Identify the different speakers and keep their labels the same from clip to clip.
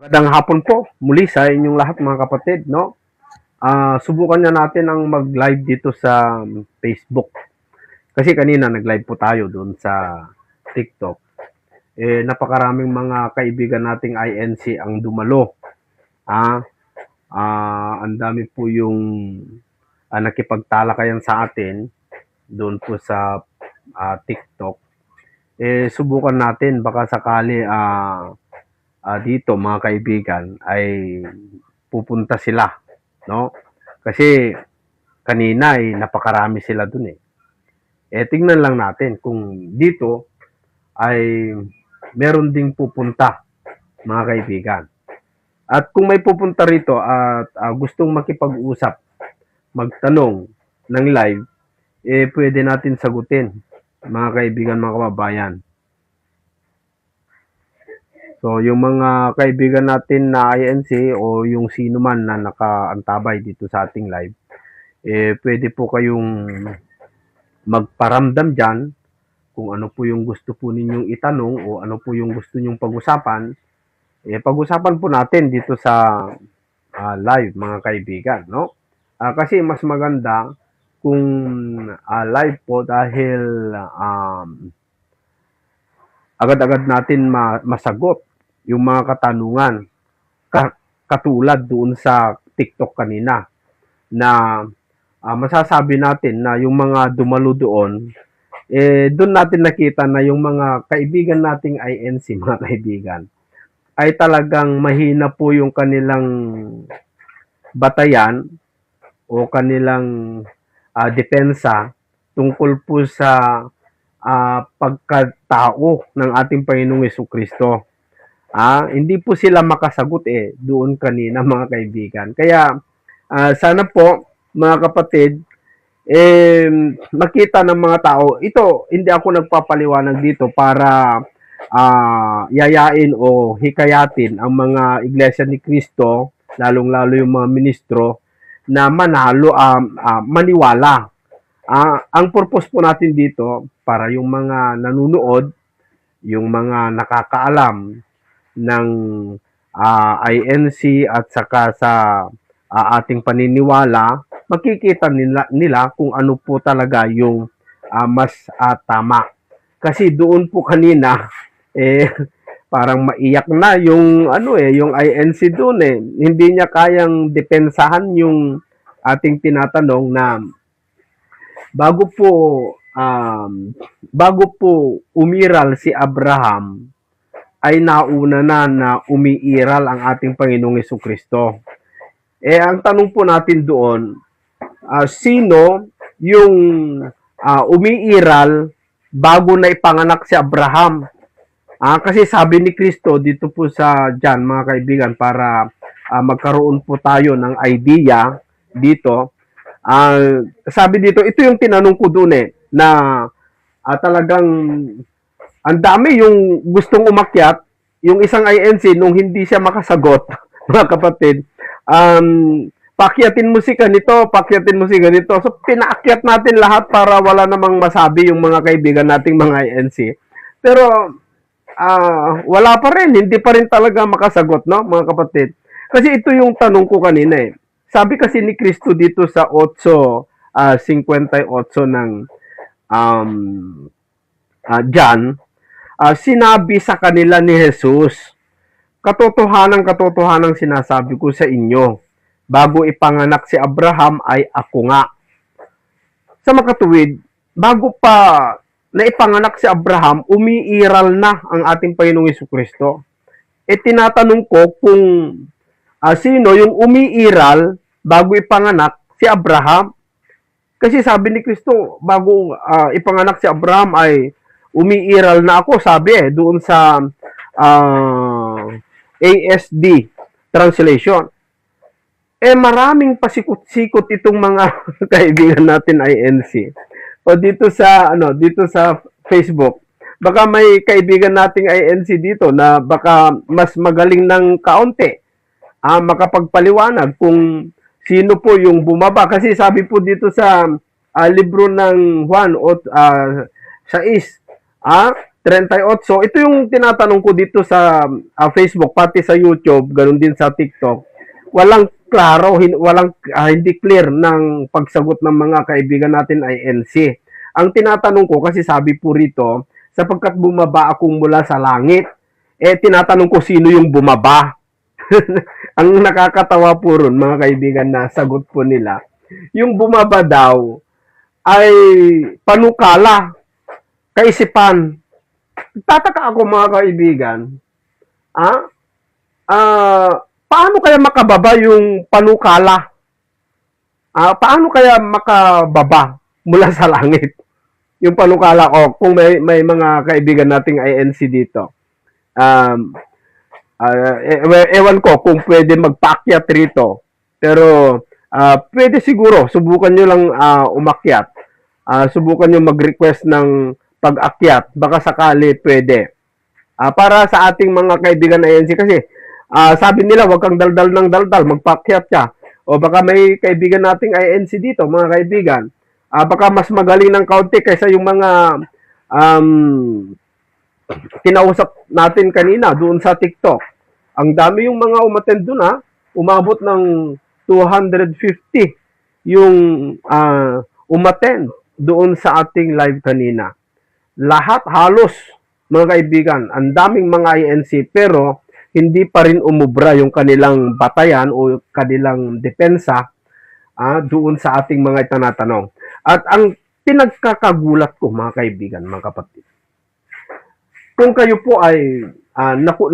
Speaker 1: Magandang hapon po muli sa inyong lahat mga kapatid, no? Subukan na natin ang mag-live dito sa Facebook. Kasi kanina nag-live po tayo doon sa TikTok. Napakaraming mga kaibigan nating INC ang dumalo. Ang dami po yung nakipagtalakayan sa atin doon po sa TikTok. Subukan natin baka sakali dito mga kaibigan ay pupunta sila, no? Kasi kanina ay napakarami sila dun eh. Tingnan lang natin kung dito ay meron ding pupunta mga kaibigan. At kung may pupunta rito at gustong makipag-usap, magtanong ng live, pwede natin sagutin mga kaibigan, mga kababayan. So, yung mga kaibigan natin na INC o yung sino man na nakaantabay dito sa ating live, pwede po kayong magparamdam dyan kung ano po yung gusto po ninyong itanong o ano po yung gusto nyong pag-usapan. Pag-usapan po natin dito sa live, mga kaibigan, no? Kasi mas maganda kung live po dahil agad-agad natin masagot yung mga katanungan katulad doon sa TikTok kanina na masasabi natin na yung mga dumalo doon, doon natin nakita na yung mga kaibigan nating INC, mga kaibigan, ay talagang mahina po yung kanilang batayan o kanilang depensa tungkol po sa pagkatao ng ating Panginoong Jesucristo. Hindi po sila makasagot doon kanina mga kaibigan. Kaya sana po mga kapatid, makita ng mga tao, ito hindi ako nagpapaliwanag dito para yayain o hikayatin ang mga iglesia ni Cristo, lalong-lalo yung mga ministro, na maniwala. Ang purpose po natin dito, para yung mga nanunood, yung mga nakakaalam ng INC at saka sa ating paniniwala, makikita nila kung ano po talaga yung mas tama. Kasi doon po kanina parang maiyak na yung yung INC doon Hindi niya kayang depensahan yung ating tinatanong na bago po umiral si Abraham, ay nauna na umiiral ang ating Panginoong Jesucristo. Ang tanong po natin doon, sino yung umiiral bago na ipanganak si Abraham? Kasi sabi ni Kristo dito po sa John, mga kaibigan, para magkaroon po tayo ng idea dito. Sabi dito, ito yung tinanong ko doon na talagang ang dami yung gustong umakyat, yung isang INC nung hindi siya makasagot, mga kapatid, pakyatin mo si ganito, pakyatin mo si ganito. So, pinaakyat natin lahat para wala namang masabi yung mga kaibigan nating mga INC. Pero, wala pa rin, hindi pa rin talaga makasagot, no, mga kapatid. Kasi ito yung tanong ko kanina Sabi kasi ni Kristo dito sa 8:58 ng John, sinabi sa kanila ni Jesus, katotohanan sinasabi ko sa inyo, bago ipanganak si Abraham ay ako nga. Sa makatuwid, bago pa naipanganak si Abraham, umiiral na ang ating Panginoong Jesucristo. Tinatanong ko kung sino yung umiiral bago ipanganak si Abraham. Kasi sabi ni Kristo, bago ipanganak si Abraham ay umiiral na ako, sabi doon sa ASD translation. Maraming pasikot-sikot itong mga kaibigan natin INC. O dito sa Facebook, baka may kaibigan nating INC dito na baka mas magaling ng kaunti makapagpaliwanag kung sino po yung bumaba. Kasi sabi po dito sa libro ng Juan 6, 38. Ito yung tinatanong ko dito sa Facebook, pati sa YouTube, ganun din sa TikTok. Walang klaro, hindi clear ng pagsagot ng mga kaibigan natin ay NC. Ang tinatanong ko, kasi sabi po rito, sapagkat bumaba akong mula sa langit, tinatanong ko sino yung bumaba. Ang nakakatawa po ron, mga kaibigan, na sagot po nila, yung bumaba daw ay panukala, kaisipan. Tataka ako, mga kaibigan, paano kaya makababa yung panukala? Paano kaya makababa mula sa langit? Yung panukala ko, kung may mga kaibigan nating INC dito. Ewan ko kung pwede magpaakyat rito. Pero pwede siguro, subukan nyo lang umakyat. Subukan nyo mag-request ng pag-akyat. Baka sakali pwede. Para sa ating mga kaibigan na INC kasi sabi nila wag kang daldal ng daldal, magpaakyat ka. O baka may kaibigan nating INC dito, mga kaibigan. Baka mas magaling ng kaunti kaysa yung mga kinausap natin kanina doon sa TikTok. Ang dami yung mga umattend doon, umabot ng 250 yung umattend doon sa ating live kanina. Lahat halos, mga kaibigan, ang daming mga INC, pero hindi pa rin umubra yung kanilang batayan o kanilang depensa doon sa ating mga itanatanong. At ang pinagkakagulat ko, mga kaibigan, mga kapatid, kung kayo po ay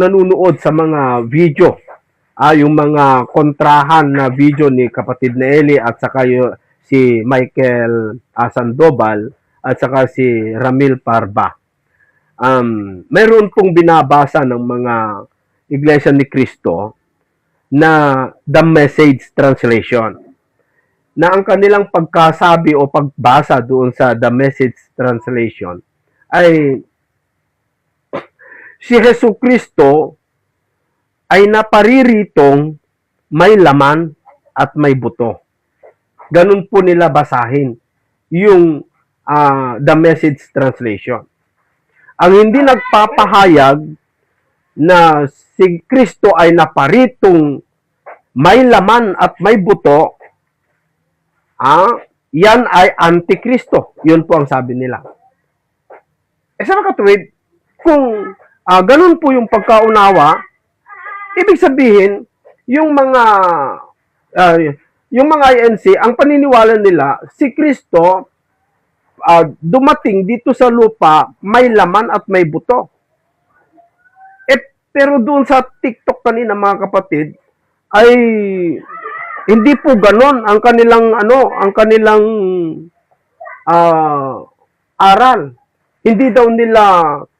Speaker 1: nanunood sa mga video, yung mga kontrahan na video ni kapatid na Eli at saka si Michael Sandoval at saka si Ramil Parba. Mayroon pong binabasa ng mga Iglesia ni Cristo na The Message Translation. Na ang kanilang pagkasabi o pagbasa doon sa The Message Translation ay si Jesucristo ay napariritong may laman at may buto. Ganun po nila basahin yung The Message Translation. Ang hindi nagpapahayag na si Kristo ay naparitong may laman at may buto, yan ay Antikristo. Yun po ang sabi nila. Sa makatuwid, kung ganun po yung pagkaunawa, ibig sabihin, yung mga INC, ang paniniwala nila, si Kristo dumating dito sa lupa, may laman at may buto. Pero doon sa TikTok kanina, mga kapatid, ay hindi po ganon ang kanilang aral. Hindi daw nila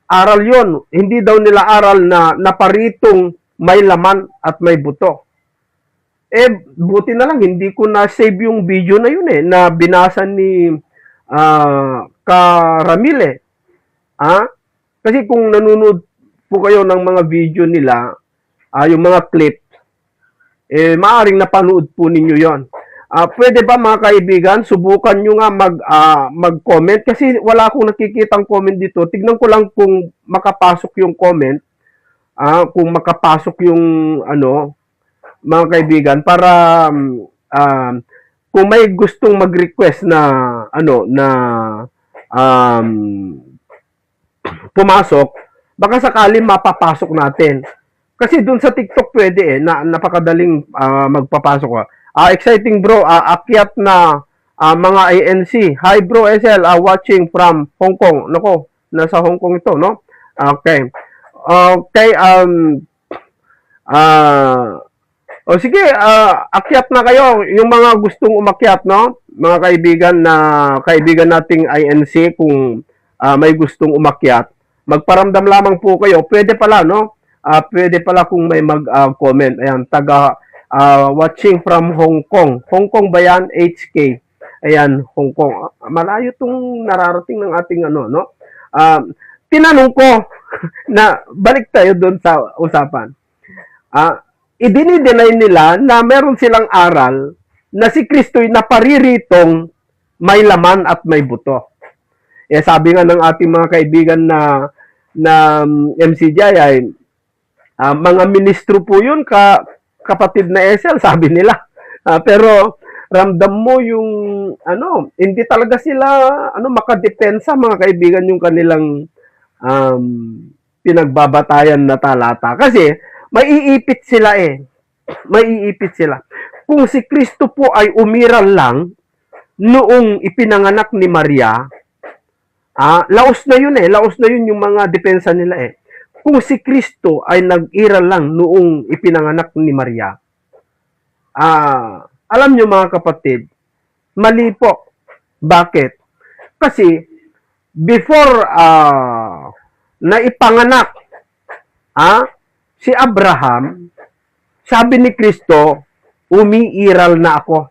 Speaker 1: aral yon. Hindi daw nila aral na naparitong may laman at may buto. Buti na lang, hindi ko na-save yung video na yun na binasa ni Karamile. Kasi kung nanonood po kayo ng mga video nila, yung mga clip, maaaring napanood po ninyo yon. Pwede ba, mga kaibigan, subukan nyo nga mag-comment kasi wala akong nakikitang comment dito. Tignan ko lang kung makapasok yung comment, kung makapasok yung mga kaibigan, para kung may gustong mag-request na pumasok, baka sakali mapapasok natin. Kasi doon sa TikTok pwede na napakadaling magpapasok ka. Exciting bro, akyat na mga INC. Hi bro SL, watching from Hong Kong. Nako, nasa Hong Kong ito, no? Okay. Okay, sige, akyat na kayo. Yung mga gustong umakyat, no? Mga kaibigan nating INC, kung may gustong umakyat, magparamdam lamang po kayo. Pwede pala, no? Pwede pala kung may mag-comment. Ayan, watching from Hong Kong. Hong Kong ba yan? HK. Ayan, Hong Kong. Malayo itong nararating ng ating no? Tinanong ko, na balik tayo doon sa usapan. Idinideny nila na meron silang aral na si Kristo'y napariritong may laman at may buto. Sabi nga ng ating mga kaibigan na na MCGI ay mga ministro po yun, kapatid na Esel, sabi nila. Pero ramdam mo yung hindi talaga sila makadepensa, mga kaibigan, yung kanilang um, pinagbabatayan na talata. Kasi maiipit sila eh. Maiipit sila. Kung si Kristo po ay umiral lang noong ipinanganak ni Maria, laos na yun eh. Laos na yun yung mga depensa nila eh. Kung si Kristo ay nag-iral lang noong ipinanganak ni Maria, alam nyo mga kapatid, mali po. Bakit? Kasi before na ipanganak si Abraham, sabi ni Kristo, umiiral na ako.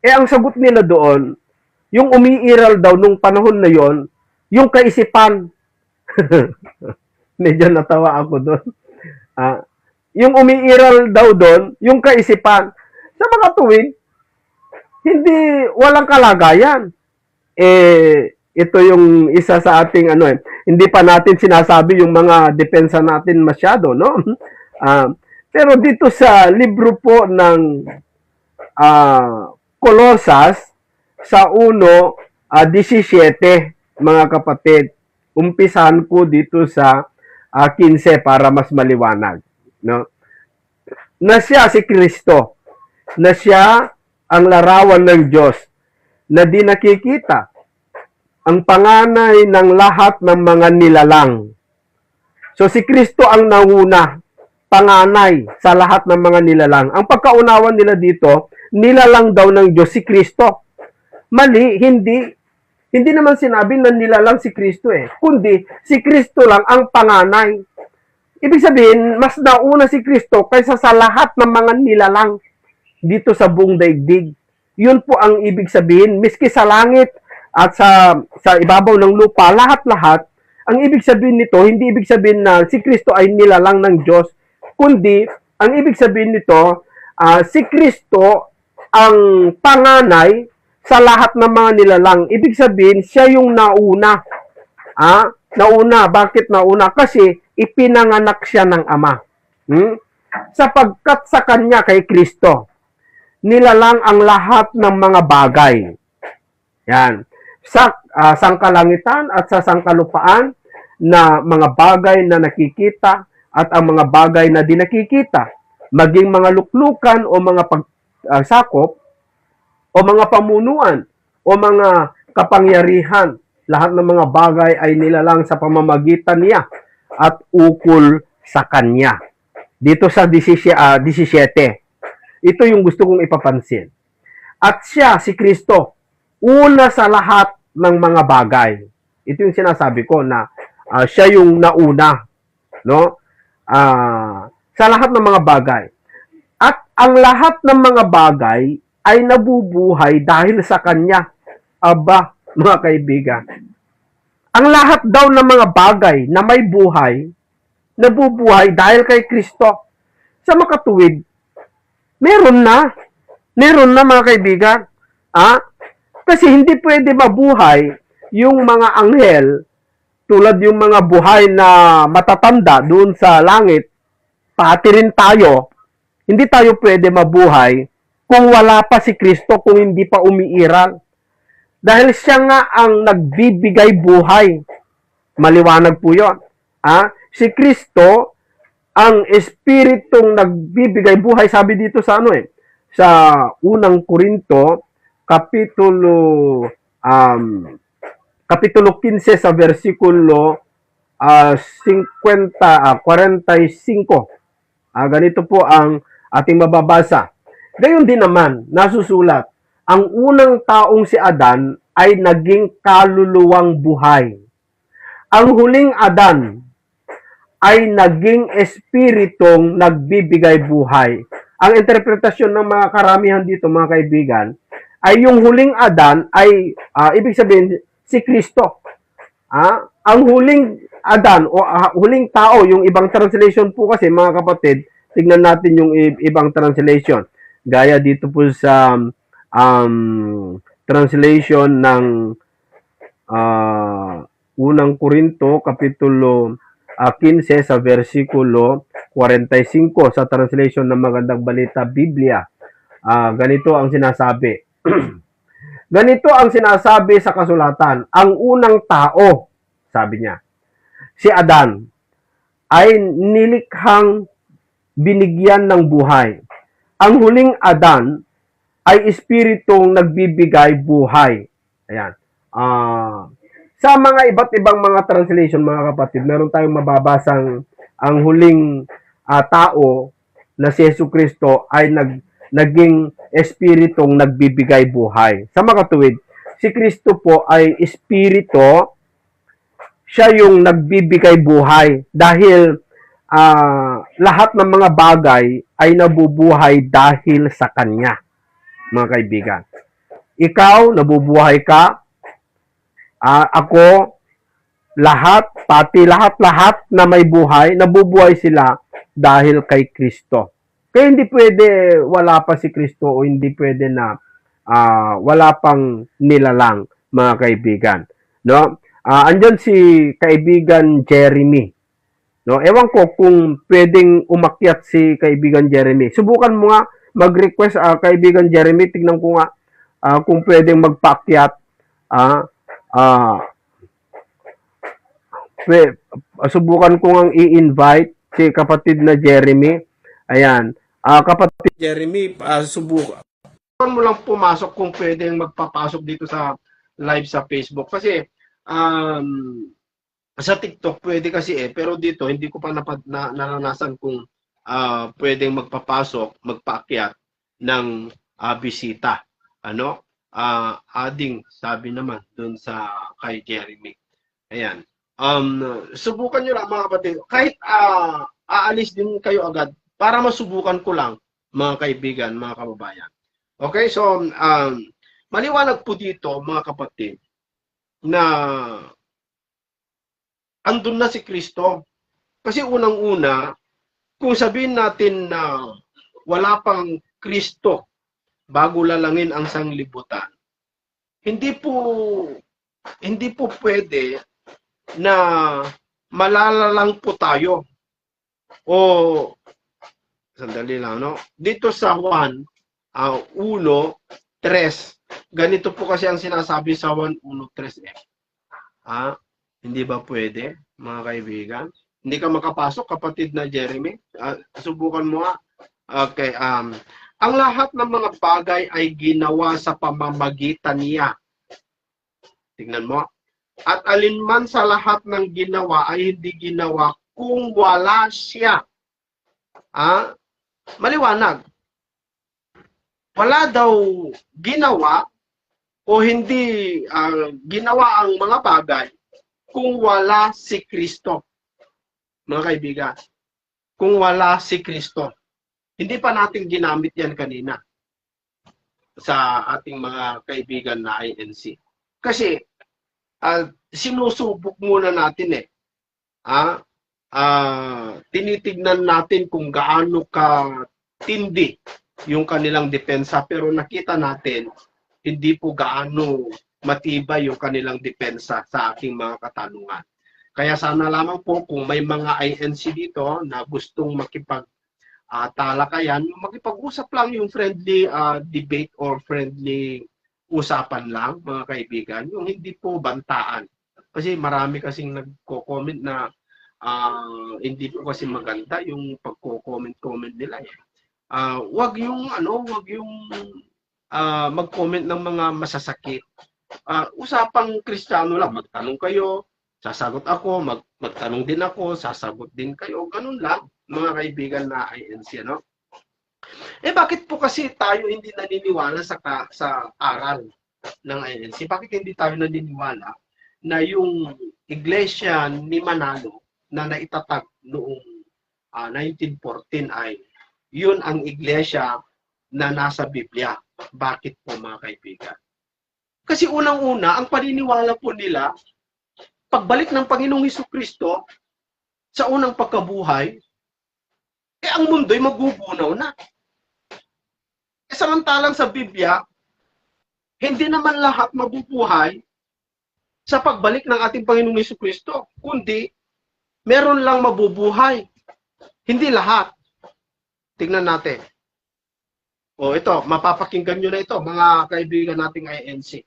Speaker 1: Ang sagot nila doon, yung umiiral daw nung panahon na yon, yung kaisipan. Medyo natawa ako doon. Yung umiiral daw doon, yung kaisipan. Sa mga tuwid, walang kalagayan. Ito yung isa sa ating hindi pa natin sinasabi yung mga depensa natin masyado, no? Pero dito sa libro po ng Colosas, sa 1:17, mga kapatid, umpisahan ko dito sa 15 para mas maliwanag, no? Na siya si Kristo, na siya ang larawan ng Diyos, na di nakikita, ang panganay ng lahat ng mga nilalang. So si Kristo ang nauna, panganay sa lahat ng mga nilalang. Ang pagkaunawan nila dito, nilalang daw ng Diyos si Kristo. Mali, hindi naman sinabi na nilalang si Kristo eh, kundi si Kristo lang ang panganay. Ibig sabihin, mas nauna si Kristo kaysa sa lahat ng mga nilalang dito sa buong daigdig. Yun po ang ibig sabihin, miski sa langit at sa ibabaw ng lupa, lahat-lahat, ang ibig sabihin nito, hindi ibig sabihin na si Kristo ay nilalang ng Diyos, kundi ang ibig sabihin nito, si Kristo ang panganay sa lahat ng mga nilalang. Ibig sabihin, siya yung nauna. Nauna. Bakit nauna? Kasi ipinanganak siya ng Ama. Sapagkat sa kanya, kay Kristo, nilalang ang lahat ng mga bagay. Yan. Sa sangkalangitan at sa sangkalupaan, na mga bagay na nakikita at ang mga bagay na di nakikita, maging mga luklukan o mga pagsakop, o mga pamunuan, o mga kapangyarihan, lahat ng mga bagay ay nilalang sa pamamagitan niya at ukol sa kanya. Dito sa 17, ito yung gusto kong ipapansin. At siya, si Kristo, una sa lahat ng mga bagay. Ito yung sinasabi ko na siya yung nauna, no? Sa lahat ng mga bagay. At ang lahat ng mga bagay ay nabubuhay dahil sa kanya. Aba, mga kaibigan. Ang lahat daw ng mga bagay na may buhay, nabubuhay dahil kay Kristo. Sa makatuwid, meron na. Meron na, mga kaibigan. Kasi hindi pwede mabuhay yung mga anghel, tulad yung mga buhay na matatanda doon sa langit, pati rin tayo, hindi tayo pwede mabuhay kung wala pa si Kristo, kung hindi pa umiiral. Dahil siya nga ang nagbibigay buhay. Maliwanag po yun. Si Kristo, ang Espiritong nagbibigay buhay, sabi dito sa sa unang Korinto, Kapitulo 15 sa versikulo 45. Ganito po ang ating mababasa. Gayon din naman, nasusulat, ang unang taong si Adan ay naging kaluluwang buhay. Ang huling Adan ay naging espiritong nagbibigay buhay. Ang interpretasyon ng mga karamihan dito, mga kaibigan, ay yung huling Adan ay, ibig sabihin, si Kristo. Ang huling Adan o huling tao, yung ibang translation po kasi, mga kapatid, tignan natin yung ibang translation. Gaya dito po sa translation ng Unang Korinto, Kapitulo 15 sa versikulo 45 sa translation ng Magandang Balita Biblia. Ganito ang sinasabi. Ganito ang sinasabi sa kasulatan. Ang unang tao, sabi niya, si Adan, ay nilikhang binigyan ng buhay. Ang huling Adan ay espiritong nagbibigay buhay. Ayan. Sa mga iba't ibang mga translation, mga kapatid, meron tayong mababasang ang huling tao na si Jesucristo ay naging espiritong nagbibigay buhay. Sa makatuwid, si Kristo po ay espirito, siya yung nagbibigay buhay dahil lahat ng mga bagay ay nabubuhay dahil sa Kanya, mga kaibigan. Ikaw, nabubuhay ka, ako, pati lahat na may buhay, nabubuhay sila dahil kay Kristo. Kaya hindi pwede wala pa si Kristo o hindi pwede na wala pang nilalang, mga kaibigan. No? Andyan si kaibigan Jeremy. No? Ewan ko kung pwedeng umakyat si kaibigan Jeremy. Subukan mo nga mag-request kaibigan Jeremy, tignan ko nga kung pwedeng magpaakyat. Subukan ko ngang i-invite si kapatid na Jeremy. Ayan. Kapatid Jeremy, subukan mo lang pumasok kung pwedeng magpapasok dito sa live sa Facebook. Kasi sa TikTok pwede kasi pero dito hindi ko pa naranasan kung pwedeng magpapasok, magpaakyat ng bisita. Ano? Adding, sabi naman dun sa kay Jeremy. Ayan. Subukan nyo lang, mga kapatid. Kahit aalis din kayo agad para masubukan ko lang, mga kaibigan, mga kababayan. Okay, so maliwanag po dito, mga kapatid, na andun na si Kristo. Kasi unang-una, kung sabihin natin na wala pang Kristo bago lalangin ang sanglibutan, hindi po pwede na malalalang po tayo. O sandali lang, no? Dito sa 1:3, ganito po kasi ang sinasabi sa 1:3. Hindi ba pwede, mga kaibigan? Hindi ka makapasok, kapatid na Jeremy? Subukan mo nga. Okay, ang lahat ng mga bagay ay ginawa sa pamamagitan niya. Tingnan mo. At alinman sa lahat ng ginawa ay hindi ginawa kung wala siya. Maliwanag. Wala daw ginawa o hindi ginawa ang mga bagay kung wala si Kristo. Mga kaibigan, kung wala si Kristo. Hindi pa natin ginamit yan kanina sa ating mga kaibigan na INC. Kasi sinusubok muna natin tinitignan natin kung gaano ka tindi yung kanilang depensa, pero nakita natin hindi po gaano matibay yung kanilang depensa sa ating mga katanungan. Kaya sana lamang po kung may mga INC dito na gustong talakayan, makipag-usap lang yung friendly debate or friendly usapan lang, mga kaibigan, yung hindi po bantaan. Kasi marami kasing nagko-comment na hindi po kasi maganda yung pagko-comment nila. Wag yung mag-comment ng mga masasakit. Usapang Kristiyano lang, magtanong kayo, sasagot ako, magtanong din ako, sasagot din kayo, ganun lang, mga kaibigan na INC, no? Bakit po kasi tayo hindi naniniwala sa aral ng INC? Bakit hindi tayo naniniwala na yung iglesia ni Manalo na naitatag noong 1914 ay yun ang iglesia na nasa Biblia? Bakit po, mga kaibigan? Kasi unang-una, ang paniniwala po nila, pagbalik ng Panginoong Hesukristo sa unang pagkabuhay, ang mundo'y magugunaw na. Samantalang sa Biblia, hindi naman lahat mabubuhay
Speaker 2: sa pagbalik ng ating Panginoong Jesucristo, kundi meron lang mabubuhay. Hindi lahat. Tingnan natin. O ito, mapapakinggan nyo na ito, mga kaibigan nating INC.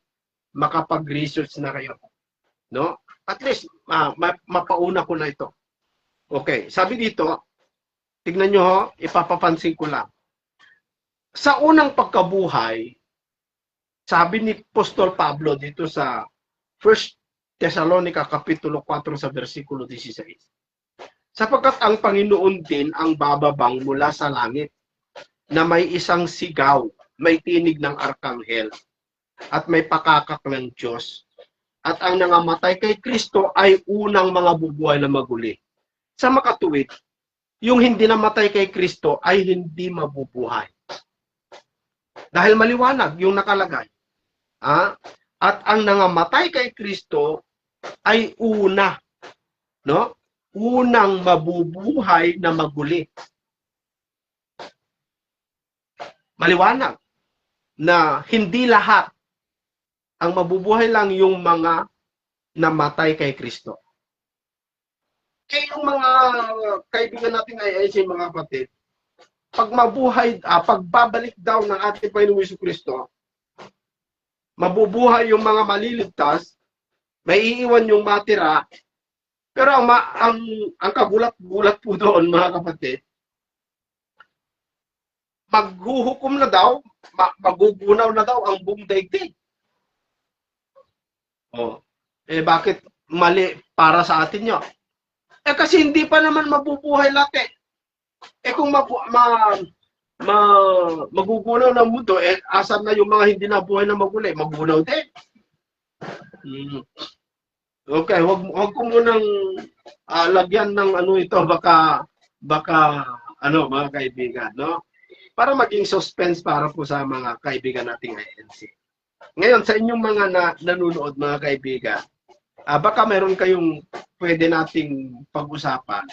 Speaker 2: Makapag-research na kayo. No? At least, mapauna ko na ito. Okay, sabi dito, tignan nyo ho, ipapapansin ko lang. Sa unang pagkabuhay, sabi ni Apostol Pablo dito sa 1 Thessalonica Kapitulo 4 sa versikulo 16. Sapagkat ang Panginoon din ang bababang mula sa langit na may isang sigaw, may tinig ng arkanghel, at may pakakak ng Diyos. At ang nangamatay kay Kristo ay unang mga bubuhay na maguli. Sa makatuwid, yung hindi namatay kay Kristo ay hindi mabubuhay. Dahil maliwanag yung nakalagay. At ang nangamatay kay Kristo ay una, no? Unang mabubuhay na maguli. Maliwanag na hindi lahat ang mabubuhay lang yung mga namatay kay Kristo. Kaya yung mga kaibigan natin ay mga kapatid, pag mabuhay, pagbabalik daw ng ating Panginoong Jesucristo, mabubuhay yung mga maliligtas, may iiwan yung matira, pero ang kagulat-gulat po doon, mga kapatid, maghuhukom na daw, magugunaw na daw ang buong daigdig. Bakit mali para sa atin nyo? Kasi hindi pa naman mabubuhay lahat kung magugunaw ng mundo, asan na yung mga hindi nabuhay na magulay? Magunaw din. Okay, wag ko munang lagyan ng ito, baka mga kaibigan, no? Para maging suspense para po sa mga kaibigan nating INC. Ngayon, sa inyong mga nanonood, mga kaibigan, baka meron kayong pwede nating pag-usapan,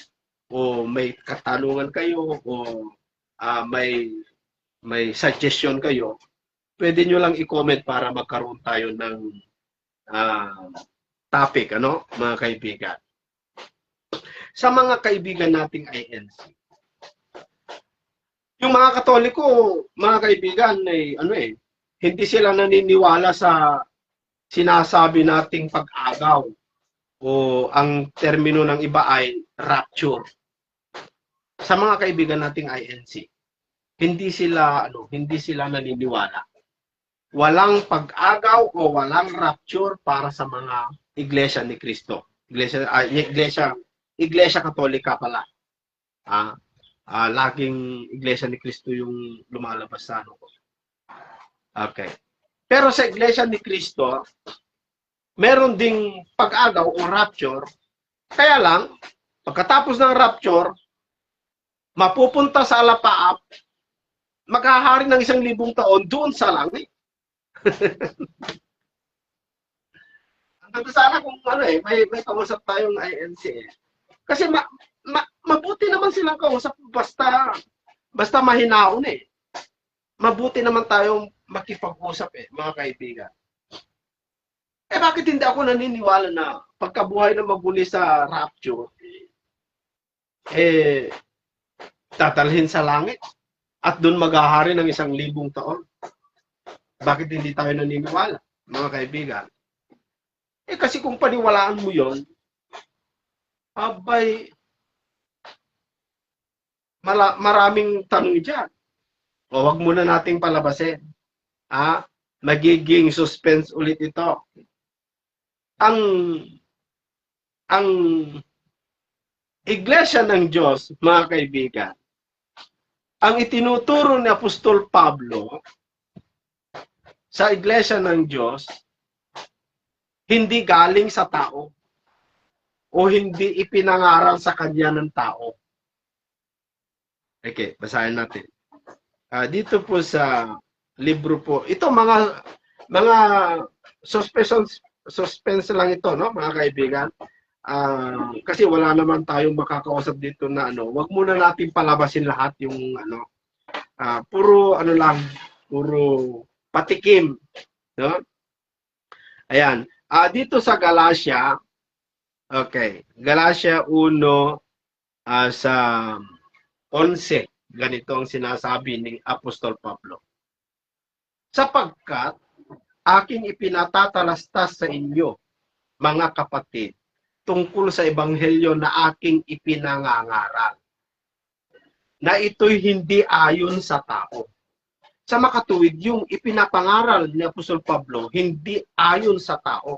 Speaker 2: o may katanungan kayo, o may suggestion kayo, pwede nyo lang i-comment para magkaroon tayo ng topic, mga kaibigan. Sa mga kaibigan nating INC, yung mga Katoliko, mga kaibigan, hindi sila naniniwala sa sinasabi nating pag-agaw, o ang termino ng iba ay rapture. Sa mga kaibigan nating INC, hindi sila naniniwala. Walang pag-agaw o walang rapture para sa mga iglesia ni Kristo. Iglesia Katolika pala. Laging iglesia ni Kristo yung lumalabas sa ko. Okay. Pero sa iglesia ni Kristo, meron ding pag-agaw o rapture. Kaya lang, pagkatapos ng rapture, mapupunta sa alapaap, maghahari ng 1,000 taon doon sa langit. Sana kung may kausap tayong INC. Kasi mabuti naman silang kausap, basta mahinaon Mabuti naman tayong makipag-usap mga kaibigan. Bakit hindi ako naniniwala na pagkabuhay na maguli sa rapture, tatalhin sa langit at doon maghahari ng 1,000 taon? Bakit hindi tayo naniniwala, mga kaibigan? Kasi kung paniwalaan mo yon, maraming tanong dyan. O wag muna nating palabasin. Magiging suspense ulit ito. Ang Iglesia ng Diyos, mga kaibigan, ang itinuturo ni Apostol Pablo sa Iglesia ng Diyos, hindi galing sa tao o hindi ipinangaral sa kanya ng tao. Okay, basahin natin. Dito po sa libro po, ito mga suspense lang ito, no, mga kaibigan. Kasi wala naman tayong makakausap dito na wag muna natin palabasin lahat yung puro puro patikim, no? Ayan, Dito sa Galatia, okay, Galatia 1 sa 11, ganito ang sinasabi ni Apostol Pablo. Sapagkat aking ipinatatalastas sa inyo, mga kapatid, tungkol sa ebanghelyo na aking ipinangangaral, na ito'y hindi ayon sa tao. Sa makatuwid, yung ipinapangaral ni Apostol Pablo, hindi ayon sa tao.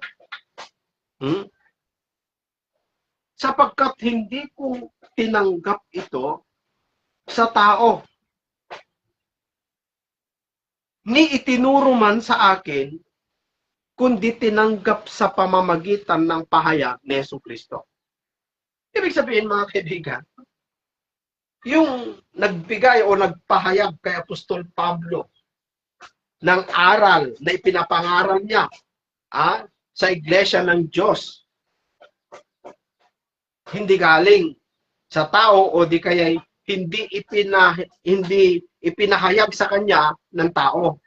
Speaker 2: Sapagkat hindi ko tinanggap ito sa tao, ni itinuro man sa akin, kundi tinanggap sa pamamagitan ng pahayag ni Jesucristo. Ibig sabihin, mga kaibigan, yung nagbigay o nagpahayag kay Apostol Pablo ng aral na ipinapangaral niya sa iglesia ng Diyos, hindi galing sa tao o di kaya hindi ipinahayag sa kanya ng tao.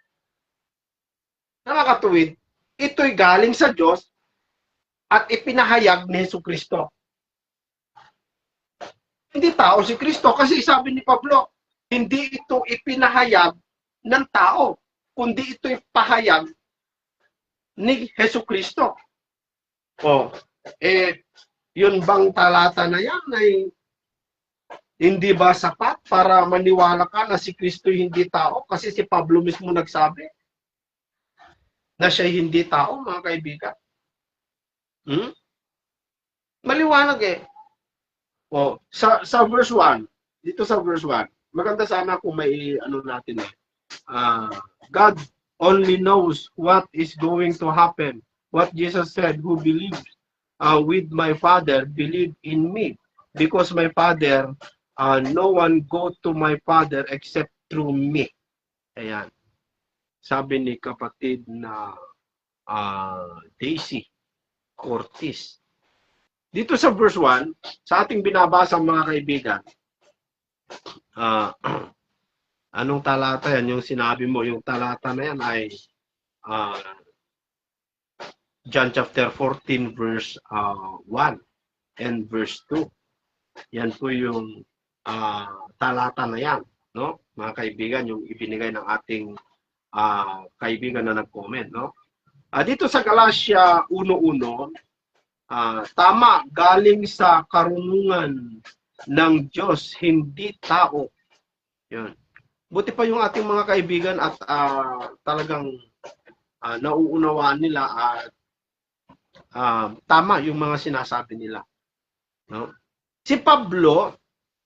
Speaker 2: Nakakatuwid, ito'y galing sa Diyos at ipinahayag ni Jesucristo. Hindi tao si Kristo kasi sabi ni Pablo, hindi ito ipinahayag ng tao, kundi ito'y pahayag ni Jesucristo. Yun bang talata na yan ay hindi ba sapat para maniwala ka na si Kristo hindi tao? Kasi si Pablo mismo nagsabi na siya hindi tao, mga kaibigan. Maliwanag eh. Sa verse 1, dito sa verse 1, maganda sana kung may natin eh. God only knows what is going to happen. What Jesus said, who believes with my Father, believe in me. Because my Father, no one go to my Father except through me. Ayan. Sabi ni kapatid na Daisy Cortez. Dito sa verse 1, sa ating binabasa mga kaibigan, anong talata yan? Yung sinabi mo, yung talata na yan ay John chapter 14 verse 1 and verse 2. Yan po yung talata na yan, no? Mga kaibigan, yung ibinigay ng ating kaibigan na nag-comment, no? Dito sa Galatia 1:1, tama, galing sa karunungan ng Diyos, hindi tao. Yan. Buti pa yung ating mga kaibigan at talagang nauunawaan nila at tama yung mga sinasabi nila. No? Si Pablo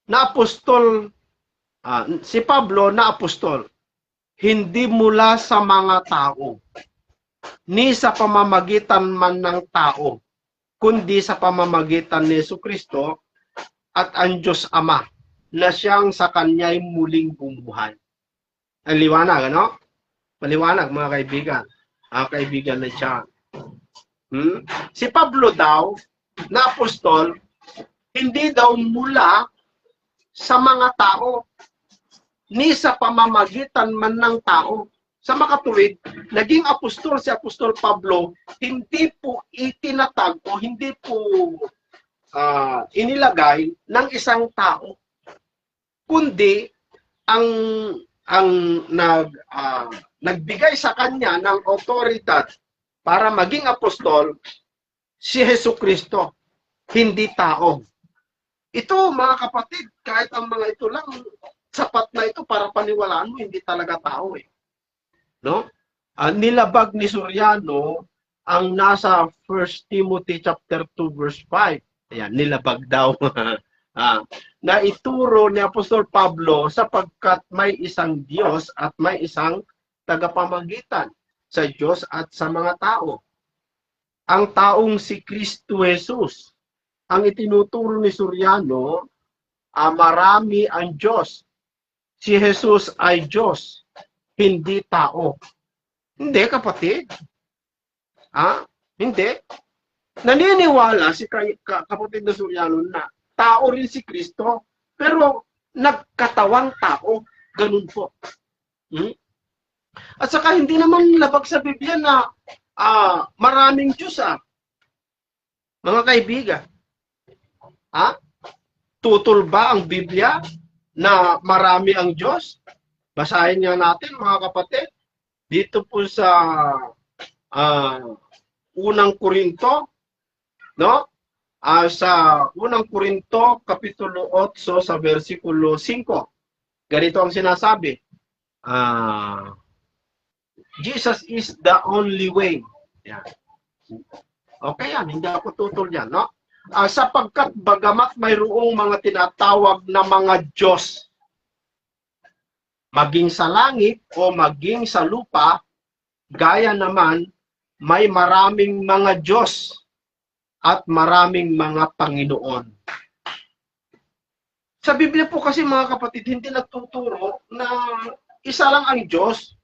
Speaker 2: na apostol, hindi mula sa mga tao, ni sa pamamagitan man ng tao, kundi sa pamamagitan ni Jesucristo at ang Diyos Ama, na siyang sa kanya'y muling bumuhay. Ang liwanag, ano? Maliwanag, mga kaibigan. Kaibigan na siya. Si Pablo daw, na apostol, hindi daw mula sa mga tao, ni sa pamamagitan man ng tao. Sa makatuwid, naging apostol si Apostol Pablo, hindi po itinatag o hindi po inilagay ng isang tao, kundi ang nagbigay sa kanya ng otoridad para maging apostol si Jesucristo, hindi tao. Ito, mga kapatid, kahit ang mga ito lang, sapat na ito para paniwalaan mo, hindi talaga tao eh. No? Nilabag ni Soriano ang nasa 1 Timothy chapter 2 verse 5. Ayan, nilabag daw. Na ituro ni Apostol Pablo sapagkat may isang Diyos at may isang tagapamagitan sa Diyos at sa mga tao. Ang taong si Kristo Jesus. Ang itinuturo ni Soriano, marami ang Diyos. Si Jesus ay Diyos, hindi tao. Hindi, kapatid. Hindi. Naniniwala si kapatid na Soriano na tao rin si Kristo, pero nagkatawang tao. Ganun po. At saka hindi naman labag sa Biblia na Maraming Diyos mga kaibigan. Tutol ba ang Biblia na marami ang Diyos? Basahin nga natin mga kapatid. Dito po sa unang Korinto, no? Sa unang Korinto, Kapitulo 8, sa versikulo 5. Ganito ang sinasabi. Jesus is the only way. Yan. Okay yan, hindi ako tutol yan, no? Sapagkat bagamat mayroong mga tinatawag na mga Diyos, maging sa langit o maging sa lupa, gaya naman, may maraming mga Diyos at maraming mga Panginoon. Sa Biblia po kasi mga kapatid, hindi nagtuturo na isa lang ang Diyos.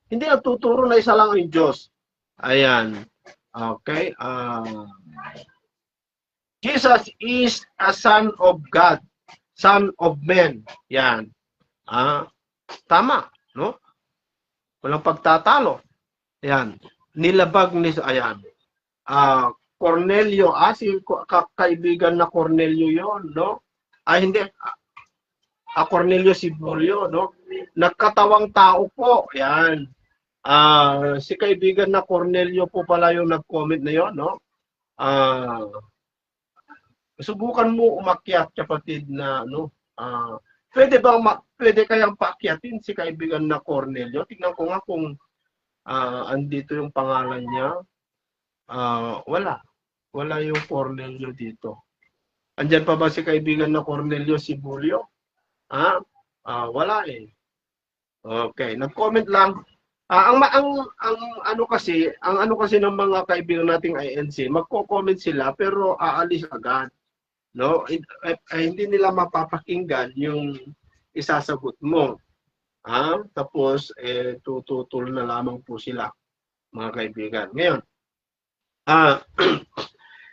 Speaker 2: Hindi nagtuturo na isa lang ang Diyos. Ayan. Okay. Jesus is a son of God, son of man. Yan. Tama, no? Walang pagtatalo. Yan. Nilabag ni, ayan. Cornelio, si kaibigan na Cornelio yon, no? Hindi. Cornelio Sibulio, no? Nagkatawang tao po. Yan. Si kaibigan na Cornelio po pala yung nag-comment na yon, no? Subukan mo umakyat, kapatid na, no? Pwede kayang paakyatin si kaibigan na Cornelio? Tingnan ko nga kung andito yung pangalan niya. Wala yung Cornelio dito. Andyan pa ba si kaibigan na Cornelio Sibulio? Wala eh. Okay, nag-comment lang. Ang ano kasi ng mga kaibigan nating INC, magko-comment sila pero aalis agad. No? Hindi nila mapapakinggan yung isasagot mo. Tapos tututol na lamang po sila, mga kaibigan. Ngayon,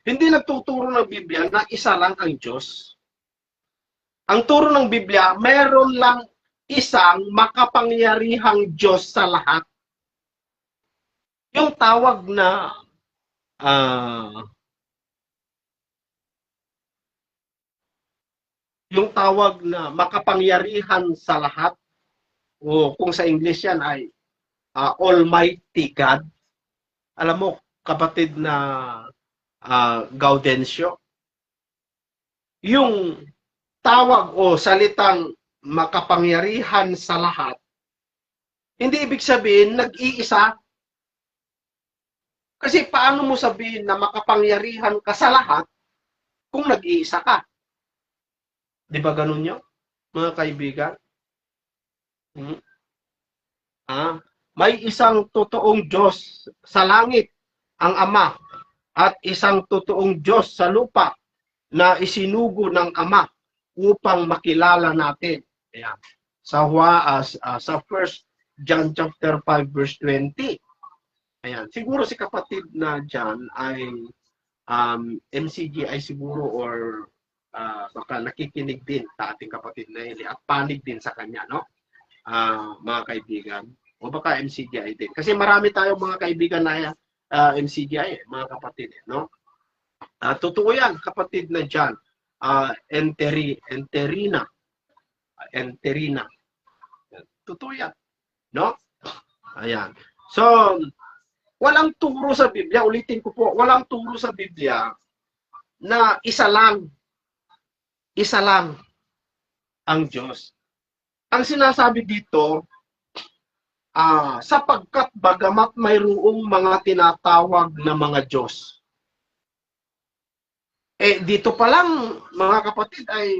Speaker 2: hindi nagtuturo ng Biblia na isa lang ang Diyos. Ang turo ng Biblia, meron lang isang makapangyarihang Diyos sa lahat. Yung tawag na makapangyarihan sa lahat, o kung sa English yan ay Almighty God. Alam mo, kapatid na Gaudencio, yung tawag o salitang makapangyarihan sa lahat, hindi ibig sabihin nag-iisa. Kasi paano mo sabihin na makapangyarihan ka sa lahat kung nag-iisa ka? Di ba ganun yun, mga kaibigan? May isang totoong Diyos sa langit, ang Ama, at isang totoong Diyos sa lupa na isinugo ng Ama upang makilala natin. Ayan. Sa 1 John chapter 5 verse 20. Ayan. Siguro si kapatid na John ay MCGI siguro, or baka nakikinig din sa ating kapatid na Eli at panig din sa kanya, no? Mga kaibigan. O baka MCGI din. Kasi marami tayong mga kaibigan na MCGI, mga kapatid, no? Totoo yan, kapatid na John. Enterina. Totoo yan, no? Ayan. So, walang turo sa Biblia, ulitin ko po, walang turo sa Biblia na isa lang ang Diyos. Ang sinasabi dito, sapagkat bagamat mayroong mga tinatawag na mga Diyos. Dito pa lang, mga kapatid, ay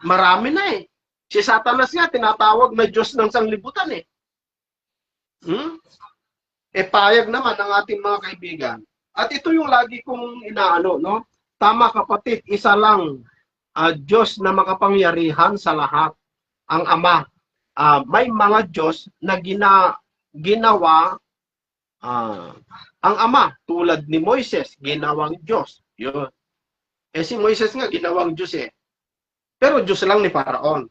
Speaker 2: marami na eh. Si Satanas nga, tinatawag na Diyos ng sanglibutan eh. Payag naman ng ating mga kaibigan. At ito yung lagi kong inaano, no? Tama kapatid, isa lang Diyos na makapangyarihan sa lahat, ang Ama. May mga Diyos na ginawa ang Ama, tulad ni Moises, ginawang Diyos. Yun. Si Moises nga, ginawang Diyos eh. Pero Diyos lang ni Paraon.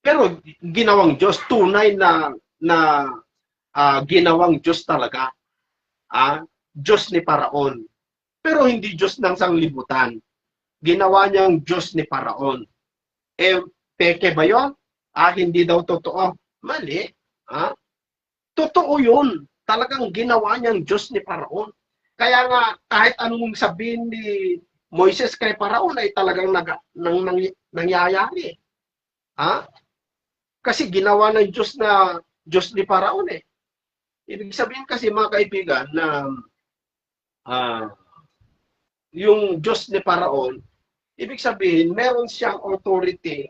Speaker 2: Pero ginawang Diyos, tunay na ginawang Diyos talaga. Diyos ni Paraon. Pero hindi Diyos ng sanglibutan. Ginawa niyang Diyos ni Paraon. Peke ba yun? Hindi daw totoo. Mali. Totoo yun. Talagang ginawa niyang Diyos ni Paraon. Kaya nga, kahit anong sabihin ni Moises kay Paraon ay talagang nangyayari. Kasi ginawa ng Diyos na Diyos ni Paraon eh. Ibig sabihin kasi mga kaibigan na yung Diyos ni Paraon, ibig sabihin meron siyang authority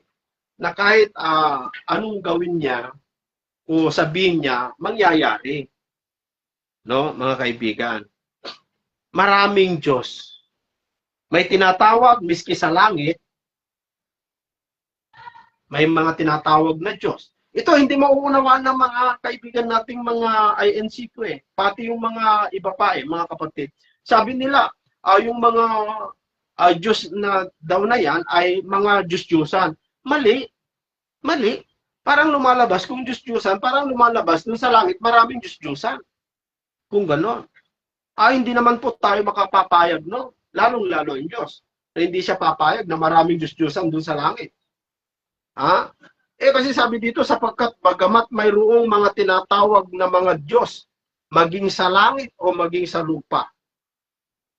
Speaker 2: na kahit anong gawin niya o sabihin niya, mangyayari. No, mga kaibigan. Maraming Diyos. May tinatawag, miski sa langit, may mga tinatawag na Diyos. Ito, hindi mauunawaan ng mga kaibigan nating mga INC ko eh. Pati yung mga iba pa eh, mga kapatid. Sabi nila, yung mga Diyos na daw na yan ay mga Diyos-Diyusan. Mali. Mali. Parang lumalabas, kung Diyos-Diyusan, parang lumalabas dun sa langit, maraming Diyos-Diyusan. Kung gano'n. Hindi naman po tayo makapapayag, no? Lalong-lalo yung Diyos. Hindi siya papayag na maraming Diyos-Diyusan dun sa langit. Kasi sabi dito, sapagkat bagamat mayroong mga tinatawag na mga Diyos, maging sa langit o maging sa lupa.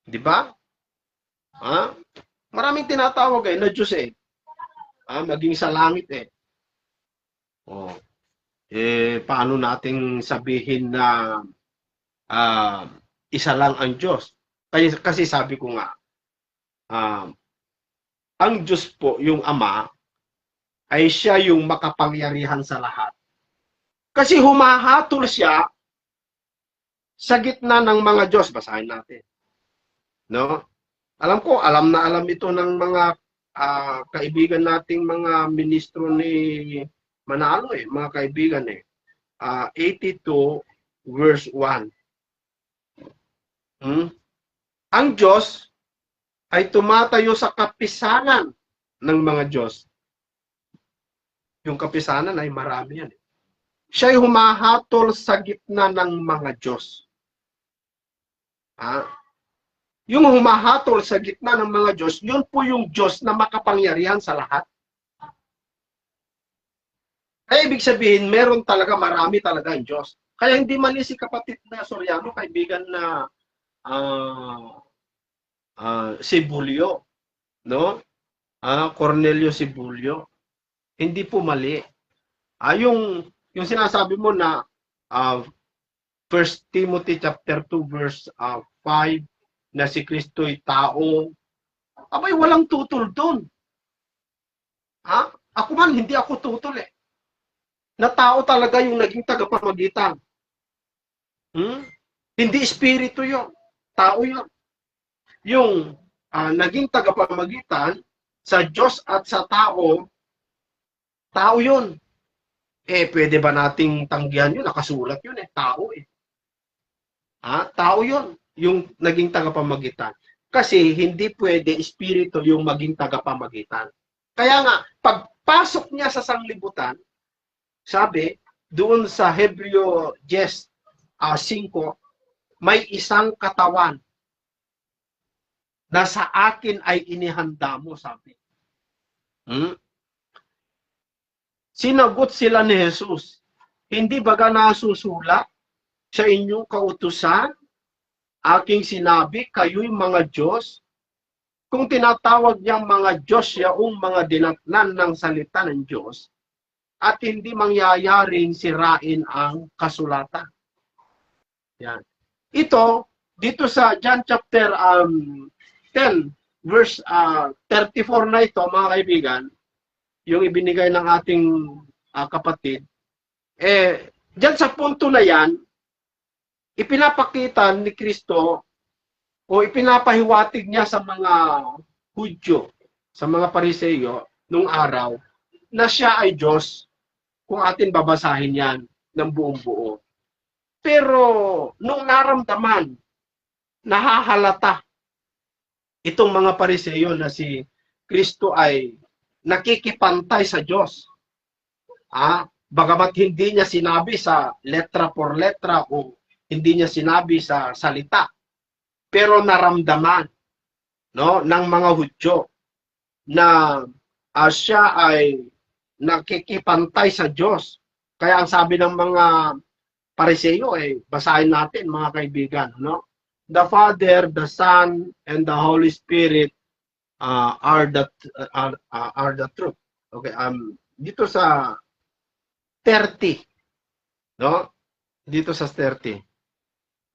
Speaker 2: Di ba? Maraming tinatawag na Diyos eh. Maging sa langit eh. Paano nating sabihin na isa lang ang Diyos? Kasi sabi ko nga, ang Diyos po, yung Ama, ay siya yung makapangyarihan sa lahat. Kasi humahatol siya sa gitna ng mga Diyos. Basahin natin. No? Alam na alam ito ng mga kaibigan nating mga ministro ni Manalo eh, mga kaibigan eh. 82 verse 1. Ang Diyos ay tumatayo sa kapisanan ng mga Diyos. Yung kapisanan ay marami yan. Siya ay humahatol sa gitna ng mga Diyos. Yung humahatol sa gitna ng mga Diyos, yun po yung Diyos na makapangyarihan sa lahat. Kaya ibig sabihin, meron talaga, marami talaga ang Diyos. Kaya hindi mali si kapatid na Soriano, kaibigan na Sibulyo, no? Cornelio Sibulyo. Hindi po mali. Yung sinasabi mo na 1 Timothy chapter 2 verse 5 na si Kristo'y tao, walang tutol doon. Ako man, hindi ako tutol eh. Na tao talaga yung naging tagapamagitan. Hindi espiritu yun. Tao yun. Yung naging tagapamagitan sa Diyos at sa tao, tao yun. Pwede ba nating tanggihan yun? Nakasulat yun eh. Tao eh. Tao yun. Yung naging tagapamagitan. Kasi hindi pwede espiritu yung maging tagapamagitan. Kaya nga, pagpasok niya sa sanglibutan, sabi, doon sa Hebreo 10:5, may isang katawan na sa akin ay inihanda mo, sabi. Sinagot sila ni Jesus, hindi baga nasusulat sa inyong kautusan, aking sinabi, kayo'y mga Diyos? Kung tinatawag niyang mga Diyos, yaong mga dinatnan ng salita ng Diyos, at hindi mangyayaring sirain ang kasulatan. Yan. Ito, dito sa John chapter 10, verse 34 na ito, mga kaibigan, yung ibinigay ng ating kapatid, dyan sa punto na yan, ipinapakita ni Kristo o ipinapahiwatig niya sa mga Hudyo, sa mga Pariseyo nung araw, na siya ay Diyos kung atin babasahin yan ng buong buo. Pero nung naramdaman, nahahalata itong mga Pariseyo na si Kristo ay nakikipantay sa Diyos. Bagamat hindi niya sinabi sa letra por letra o hindi niya sinabi sa salita, pero naramdaman, no, ng mga Hudyo na siya ay nakikipantay sa Diyos. Kaya ang sabi ng mga Pariseo, basahin natin mga kaibigan, no? The Father, the Son, and the Holy Spirit are the truth. Okay, dito sa 30, no? Dito sa 30.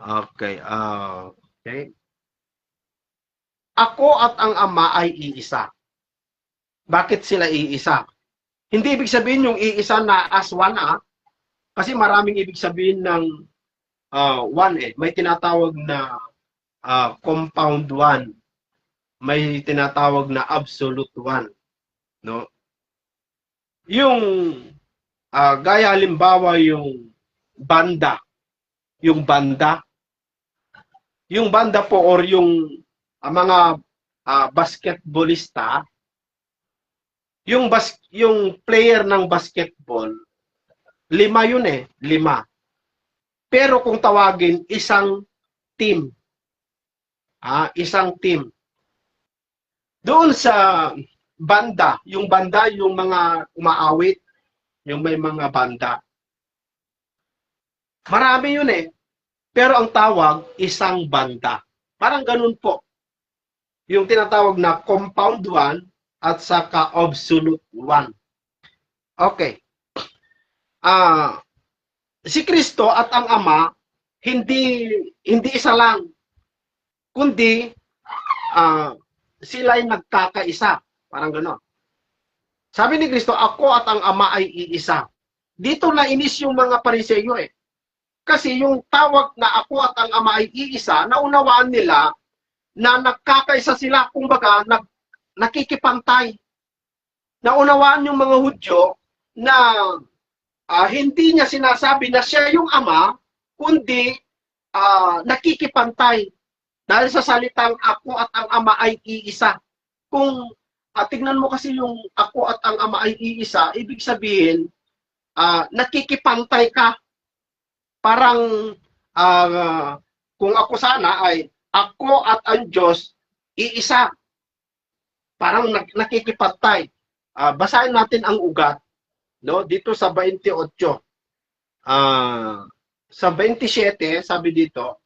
Speaker 2: Okay, okay. Ako at ang Ama ay iisa. Bakit sila iisa? Hindi ibig sabihin yung iisa na as one, kasi maraming ibig sabihin ng one, May tinatawag na compound one. May tinatawag na absolute one, no? Yung gaya halimbawa yung banda po or yung mga basketballista, yung player ng basketball, 5 yun 5. Pero kung tawagin isang team, isang team. Doon sa banda, yung mga umaawit, yung may mga banda. Marami yun pero ang tawag, isang banda. Parang ganun po. Yung tinatawag na compound one at saka absolute one. Okay. Si Kristo at ang Ama, hindi isa lang, kundi sila ay nagkakaisa. Parang gano'n. Sabi ni Kristo, ako at ang Ama ay iisa. Dito na inis yung mga Pariseo Kasi yung tawag na ako at ang Ama ay iisa, naunawaan nila na nagkakaisa sila, kumbaga, nakikipantay. Naunawaan yung mga Hudyo na hindi niya sinasabi na siya yung Ama, kundi nakikipantay. Dahil sa salitang ako at ang Ama ay iisa. Kung tignan mo kasi yung ako at ang Ama ay iisa, ibig sabihin, nakikipantay ka. Parang kung ako sana ay ako at ang Diyos iisa. Parang nakikipantay. Basahin natin ang ugat, no? Dito sa 28. Sa 27, sabi dito,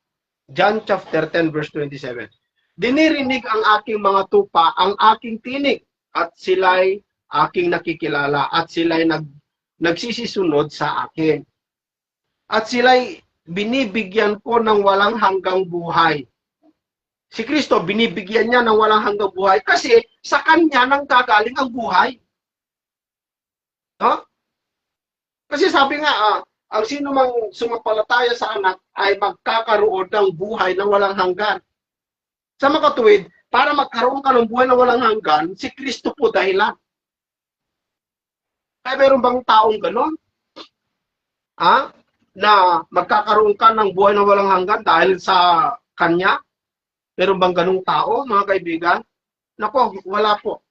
Speaker 2: John chapter 10 verse 27. Dinirinig ang aking mga tupa, ang aking tinig, at sila'y aking nakikilala, at sila'y nagsisisunod sa akin. At sila'y binibigyan ko ng walang hanggang buhay. Si Kristo, binibigyan niya ng walang hanggang buhay kasi sa Kanya nang gagaling ang buhay. Kasi sabi nga, ang sino mang sumampalataya sa anak ay magkakaroon ng buhay na walang hanggan. Sa makatuwid, para magkaroon ka ng buhay na walang hanggan, si Kristo po dahilan. Kaya meron bang taong gano'n? Na magkakaroon ka ng buhay na walang hanggan dahil sa Kanya? Meron bang ganung tao, mga kaibigan? Nako, wala po.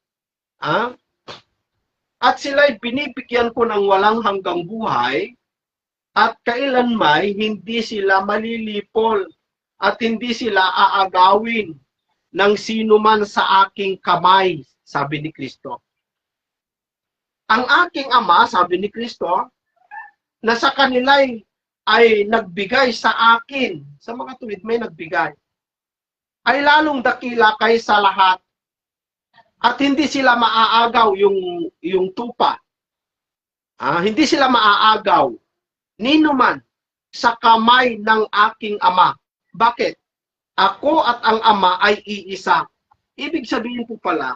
Speaker 2: At sila'y binibigyan ko ng walang hanggang buhay at kailanman hindi sila malilipol at hindi sila aagawin ng sino man sa aking kamay, sabi ni Kristo. Ang aking Ama, sabi ni Kristo, na sa kanila ay nagbigay sa akin, sa mga tuwid may nagbigay, ay lalong dakila kaysa lahat. At hindi sila maaagaw yung tupa. Hindi sila maaagaw nino man sa kamay ng aking Ama. Bakit? Ako at ang Ama ay iisa. Ibig sabihin po pala,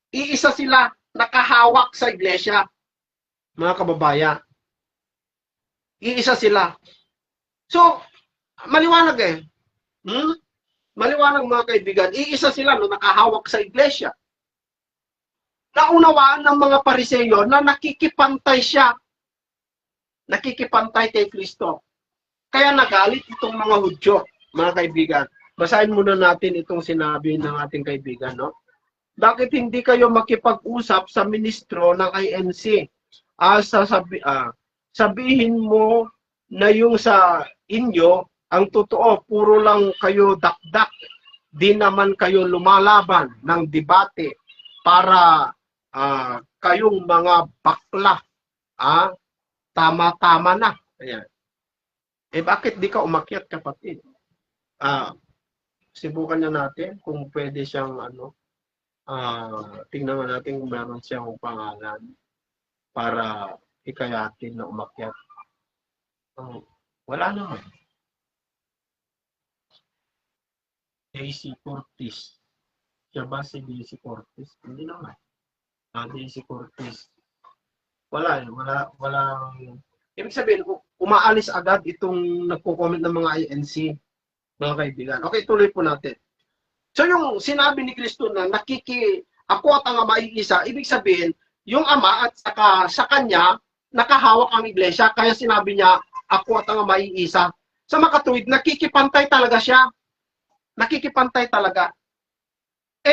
Speaker 2: iisa sila nakahawak sa iglesia. Mga kababayan. Iisa sila. So, maliwanag Maliwanag mga kaibigan, iisa sila no, nakahawak sa iglesia. Naunawaan ng mga Pariseo na nakikipantay siya. Nakikipantay kay Kristo. Kaya nagalit itong mga Hudyo, mga kaibigan. Basahin muna natin itong sinabi ng ating kaibigan, no? Bakit hindi kayo makipag-usap sa ministro ng INC? sabihin mo na yung sa inyo, ang totoo, puro lang kayo dakdak. Di naman kayo lumalaban ng debate para kayong mga bakla. Tama-tama na. Ayan. Bakit di ka umakyat, kapatid? Subukan na natin kung pwede siyang tingnan natin kung meron siyang pangalan para ikayatin na umakyat. Wala naman. Daisy Cortez. Siya ba si Daisy Cortez? Hindi naman. Daisy Cortez. Walang. Ibig sabihin, umaalis agad itong nagko-comment ng mga INC, mga kaibigan. Okay, tuloy po natin. So yung sinabi ni Kristo na ako at ang Ama ay isa, ibig sabihin, yung Ama at saka sa Kanya, nakahawak ang iglesia, kaya sinabi niya, ako at ang Ama ay isa. Sa makatuwid, nakikipantay talaga siya. Nakikipantay talaga.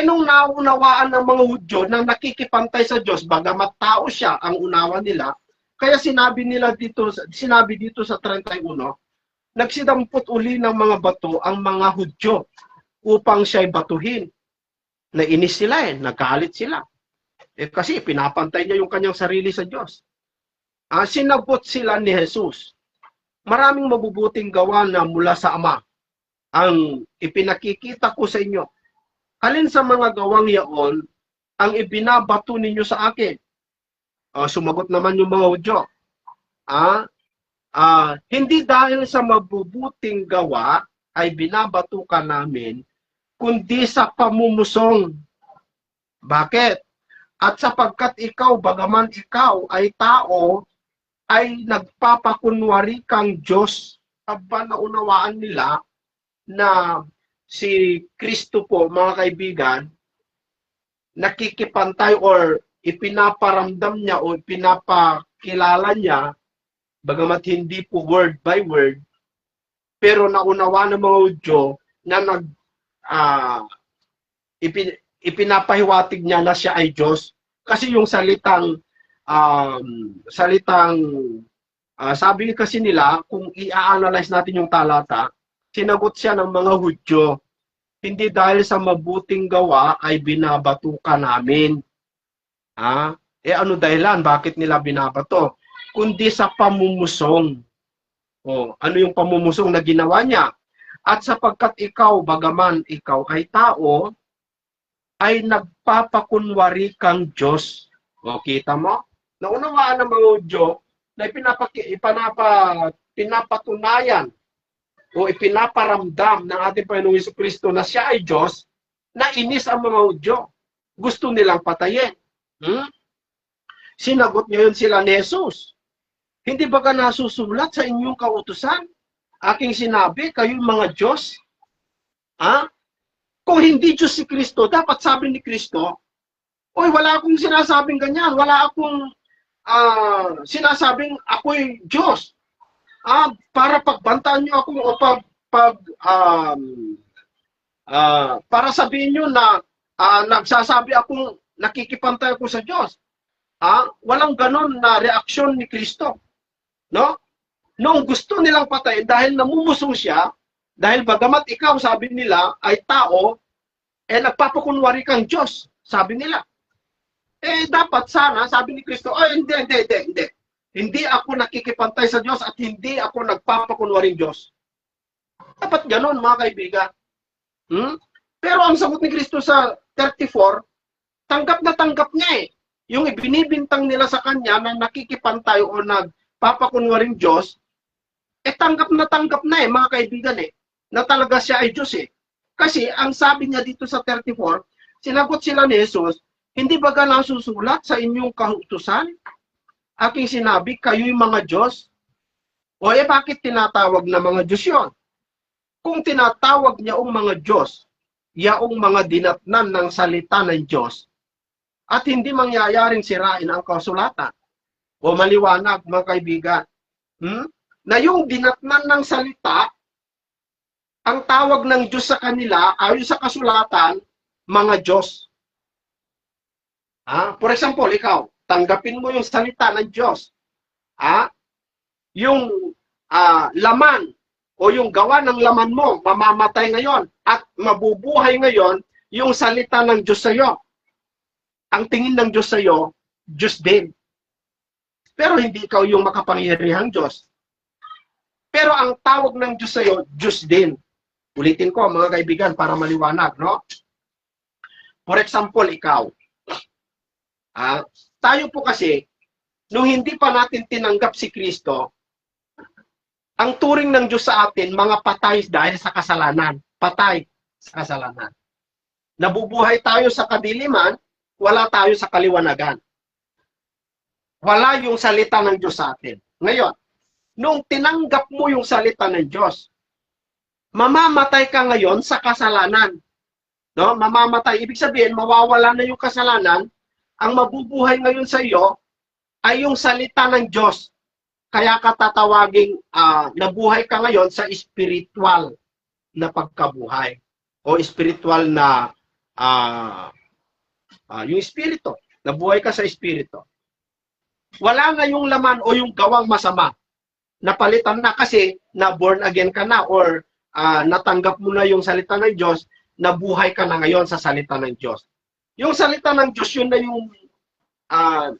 Speaker 2: Nung naunawaan ng mga Hudyo na nakikipantay sa Diyos, bagamat tao siya ang unawa nila, kaya sinabi dito sa 31, nagsidampot uli ng mga bato ang mga Hudyo upang siya'y batuhin. Nainis sila nagalit sila. Kasi pinapantay niya yung kanyang sarili sa Diyos. Sinabot sila ni Jesus. Maraming mabubuting gawa na mula sa Ama ang ipinakikita ko sa inyo. Alin sa mga gawang yaon ang ibinabato ninyo sa akin? Sumagot naman yung mga Hudyo. Hindi dahil sa mabubuting gawa ay binabato ka namin, kundi sa pamumusong. Bakit? At sapagkat ikaw, bagaman ikaw ay tao, ay nagpapakunwari kang Diyos. Aba, naunawaan nila na si Kristo po, mga kaibigan, nakikipantay or ipinaparamdam niya o ipinapakilala niya, bagamat hindi po word by word, pero naunawa ng mga Hudyo na ipinapahiwatig niya na siya ay Diyos. Kasi yung salitang sabi kasi nila, kung i-analyze natin yung talata, sinagot siya ng mga Hudyo, hindi dahil sa mabuting gawa ay binabato ka namin. Ano dahilan? Bakit nila binabato? Kundi sa pamumusong. Ano yung pamumusong na ginawa niya? At sapagkat ikaw, bagaman ikaw ay tao, ay nagpapakunwari kang Diyos. Kita mo? Naunawaan ng mga Hudyo na pinapatunayan o ipinaparamdam ng ating Panginoong Jesucristo na siya ay Diyos, na inis ang mga Hudyo. Gusto nilang patayin. Sinagot ngayon sila ni Jesus. Hindi ba ka nasusulat sa inyong kautusan? Aking sinabi, kayo'y mga Diyos? Kung hindi Diyos si Kristo, dapat sabi ni Kristo, wala akong sinasabing ganyan. Wala akong sinasabing ako'y Diyos. Para pagbantaan niyo ako o para sabihin niyo na nagsasabi akong nakikipantay ako sa Diyos. Walang ganon na reaksyon ni Kristo. No? Noong gusto nilang patayin dahil namumusong siya, dahil bagamat ikaw, sabi nila, ay tao, nagpapakunwari kang Diyos, sabi nila. Dapat sana, sabi ni Kristo, hindi. Hindi ako nakikipantay sa Diyos at hindi ako nagpapakunwaring Diyos. Dapat ganon, mga kaibigan. Pero ang sagot ni Kristo sa 34, tanggap na tanggap niya Yung ibinibintang nila sa kanya na nakikipantay o nagpapakunwaring Diyos, tanggap na mga kaibigan na talaga siya ay Diyos Kasi ang sabi niya dito sa 34, sinagot sila ni Jesus, hindi ba ka nasusulat sa inyong kautusan? Aking sinabi, kayo'y mga Diyos. Bakit tinatawag na mga Diyos yun? Kung tinatawag niya ang mga Diyos, yaong mga dinatnan ng salita ng Diyos, at hindi mangyayaring sirain ang kasulatan. Maliwanag, mga kaibigan. Na yung dinatnan ng salita, ang tawag ng Diyos sa kanila, ayon sa kasulatan, mga Diyos. For example, ikaw, tanggapin mo yung salita ng Diyos. yung laman o yung gawa ng laman mo, mamamatay ngayon at mabubuhay ngayon yung salita ng Diyos sa iyo. Ang tingin ng Diyos sa iyo, Diyos din. Pero hindi ikaw yung makapangyarihang Diyos. Pero ang tawag ng Diyos sa iyo, Diyos din. Ulitin ko mga kaibigan para maliwanag, no? For example, ikaw. Tayo po kasi, nung hindi pa natin tinanggap si Kristo, ang turing ng Diyos sa atin, mga patay dahil sa kasalanan. Patay sa kasalanan. Nabubuhay tayo sa kadiliman, wala tayo sa kaliwanagan. Wala yung salita ng Diyos sa atin. Ngayon, nung tinanggap mo yung salita ng Diyos, mamamatay ka ngayon sa kasalanan. No? Mamamatay. Ibig sabihin, mawawala na yung kasalanan. Ang mabubuhay ngayon sa iyo ay yung salita ng Diyos. Kaya ka tatawaging nabuhay ka ngayon sa spiritual na pagkabuhay. O spiritual na yung espiritu. Nabuhay ka sa espiritu. Wala na yung laman o yung gawang masama. Napalitan na kasi na born again ka na or natanggap mo na yung salita ng Diyos, nabuhay ka na ngayon sa salita ng Diyos. Yung salita ng Diyos, yun na yung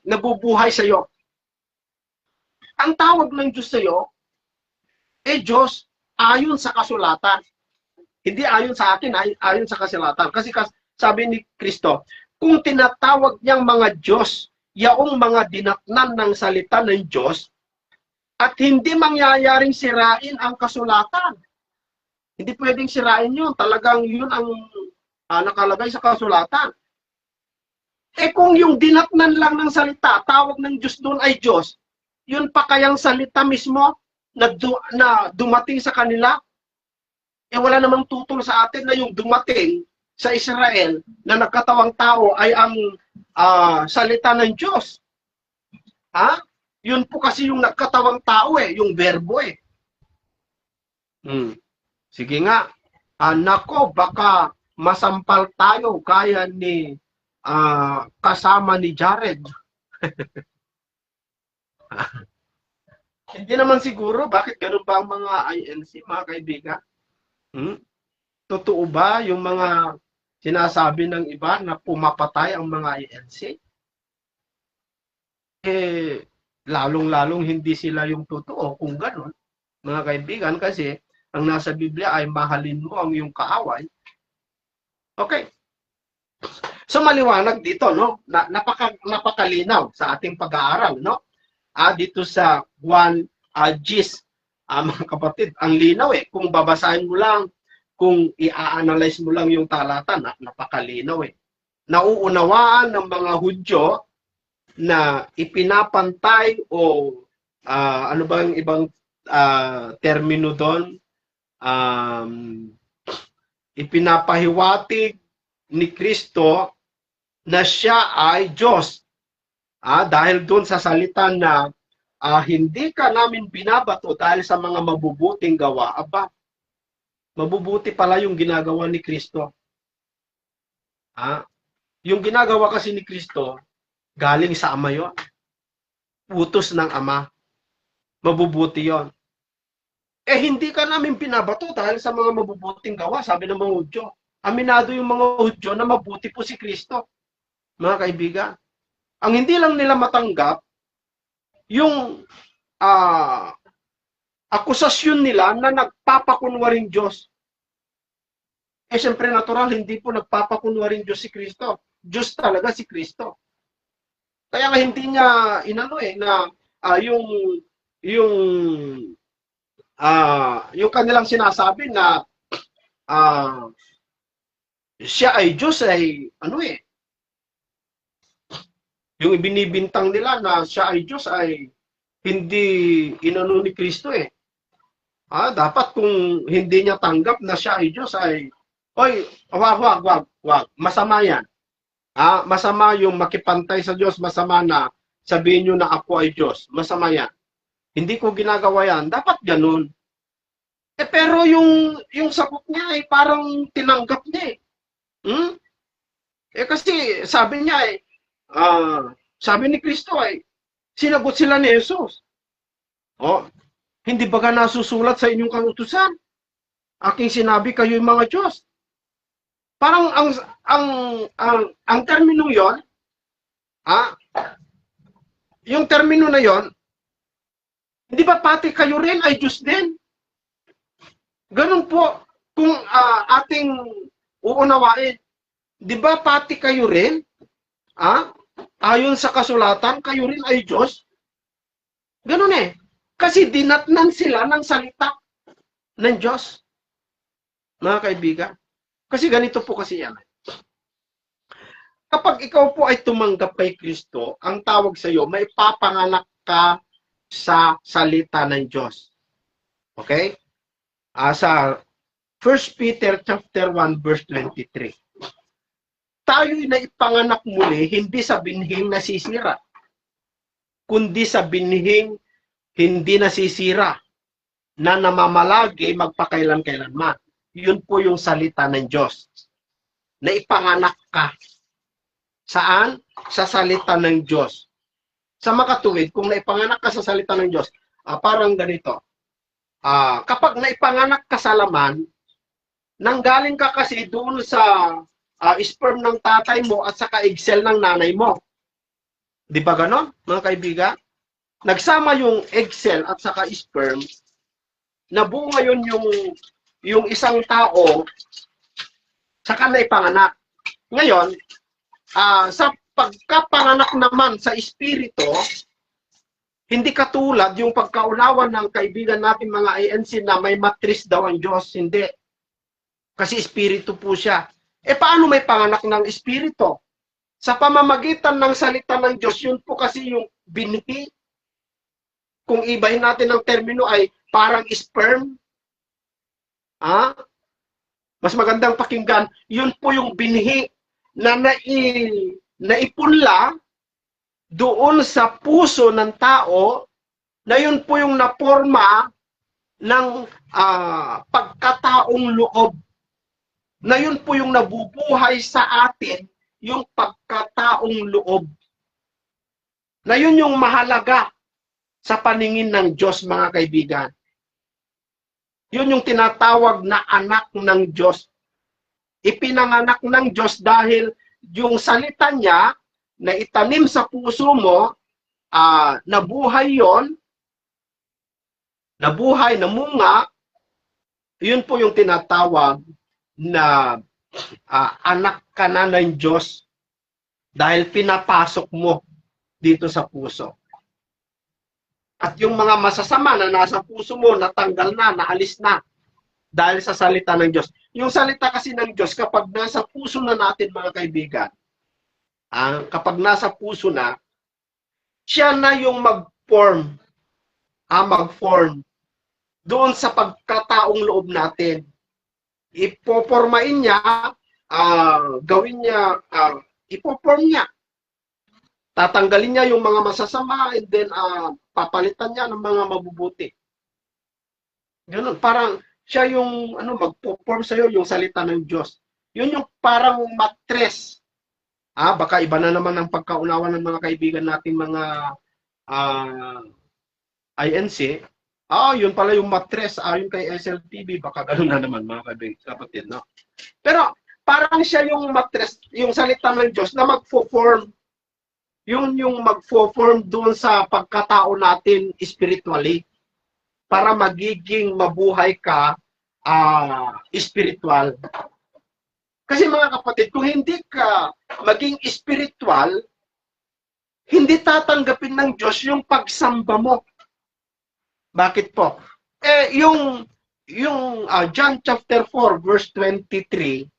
Speaker 2: nabubuhay sa iyo. Ang tawag ng Diyos sa iyo, Diyos, ayon sa kasulatan. Hindi ayon sa akin, ayon sa kasulatan. Kasi sabi ni Kristo, kung tinatawag niyang mga Diyos, yaong mga dinatnan ng salita ng Diyos, at hindi mangyayaring sirain ang kasulatan. Hindi pwedeng sirain yun. Talagang yun ang nakalagay sa kasulatan. Kung yung dinatnan lang ng salita, tawag ng Diyos doon ay Diyos, yun pa kayang salita mismo na dumating sa kanila, wala namang tutol sa atin na yung dumating sa Israel na nagkatawang tao ay ang salita ng Diyos. Yun po kasi yung nagkatawang tao yung verbo Sige nga, nako, baka masampal tayo kaya ni kasama ni Jared. Hindi naman siguro. Bakit ganun ba ang mga INC, mga kaibigan? Totoo ba yung mga sinasabi ng iba na pumapatay ang mga INC? Lalong-lalong hindi sila yung totoo kung ganun, mga kaibigan, kasi ang nasa Biblia ay mahalin mo ang iyong kaaway. Okay. So maliwanag dito, no? Napakalinaw sa ating pag-aaral, no? Dito sa 1 Gis, mga kapatid, ang linaw kung babasahin mo lang, kung i-analyze mo lang yung talatan, napakalinaw Nauunawaan ng mga Hudyo na ipinapantay o ano ba yung ibang termino doon? Ipinapahiwatig ni Kristo na siya ay Diyos. Dahil doon sa salita na hindi ka namin binabato dahil sa mga mabubuting gawa. Mabubuti pala yung ginagawa ni Kristo. Yung ginagawa kasi ni Kristo, galing sa Ama yun. Utos ng Ama. Mabubuti yon. Hindi ka namin binabato dahil sa mga mabubuting gawa, sabi ng mga Hudyo. Aminado yung mga Hudyo na mabuti po si Kristo. Mga kaibigan. Ang hindi lang nila matanggap, yung akusasyon nila na nagpapakunwaring Diyos. Siyempre natural, hindi po nagpapakunwaring Diyos si Kristo. Diyos talaga si Kristo. Kaya nga hindi niya inano na yung kanilang sinasabi na siya ay Diyos ay yung ibinibintang nila na siya ay Diyos ay hindi inano ni Kristo dapat kung hindi niya tanggap na siya ay Diyos ay wag. Masama yan. Masama yung makipantay sa Diyos, masama na sabihin nyo na ako ay Diyos. Masama yan. Hindi ko ginagawa yan. Dapat ganun. Pero yung sagot niya ay parang tinanggap niya kasi sabi niya sabi ni Kristo ay sinagot sila ni Jesus. Hindi ba nasusulat sa inyong kautusan? Aking sinabi kayo'y mga Diyos. Parang ang terminong 'yon, ah, yung termino na 'yon, hindi ba pati kayo rin ay Diyos din? Ganun po kung ating uunawain. Di ba pati kayo rin? Ayon sa kasulatan, kayo rin ay Diyos? Ganun eh. Kasi dinatnan sila ng salita ng Diyos. Mga kaibigan. Kasi ganito po kasi yan. Kapag ikaw po ay tumanggap kay Kristo, ang tawag sa iyo, may papanganak ka sa salita ng Diyos. Okay? Sa 1 Peter chapter 1 verse 23. Tayo'y naipanganak muli, hindi sa binhing nasisira, kundi sa binhing hindi nasisira, na namamalagi magpakailan-kailanman. Yun po yung salita ng Diyos. Naipanganak ka. Saan? Sa salita ng Diyos. Sa makatuwid, kung naipanganak ka sa salita ng Diyos, parang ganito. Kapag naipanganak ka sa laman, nanggaling ka kasi doon sa sperm ng tatay mo at saka egg cell ng nanay mo. Di ba ganon, mga kaibigan? Nagsama yung egg cell at saka sperm, nabuo ngayon yung isang tao, saka naipanganak. Ngayon, sa pagkapanganak naman sa espiritu, hindi katulad yung pagkaunawan ng kaibigan natin mga ANC na may matris daw ang Diyos. Hindi. Kasi espiritu po siya. Paano may panganak ng espiritu? Sa pamamagitan ng salita ng Diyos, yun po kasi yung binhi. Kung ibahin natin ang termino ay parang sperm. Mas magandang pakinggan, yun po yung binhi na naipunla doon sa puso ng tao, na yun po yung naporma ng pagkataong loob. Na yun po yung nabubuhay sa atin, yung pagkataong loob. Na yun yung mahalaga sa paningin ng Diyos, mga kaibigan. Yun yung tinatawag na anak ng Diyos. Ipinanganak ng Diyos dahil yung salita niya na itanim sa puso mo, nabuhay yon, nabuhay, namunga, yun po yung tinatawag na anak ka na ng Diyos dahil pinapasok mo dito sa puso. At yung mga masasama na nasa puso mo, natanggal na, naalis na dahil sa salita ng Diyos. Yung salita kasi ng Diyos, kapag nasa puso na natin, mga kaibigan, kapag nasa puso na, siya na yung mag-form doon sa pagkataong loob natin. Ipopormain niya, gawin niya, ipoform niya. Tatanggalin niya yung mga masasama and then papalitan niya ng mga mabubuti. Ganun, parang siya yung magpo-form sa iyo, yung salita ng Diyos. Yun yung parang matres. Baka iba na naman ang pagkaunawa ng mga kaibigan nating mga INC. Yun pala yung matres, yung kay SLTV, baka gano'n na naman mga kapatid, no? Pero parang siya yung matres, yung salita ng Diyos na magfo-form. Yun yung magfo-form doon sa pagkatao natin spiritually para magiging mabuhay ka spiritual. Kasi mga kapatid, kung hindi ka maging spiritual, hindi tatanggapin ng Diyos yung pagsamba mo. Bakit po? Yung John chapter 4 verse 23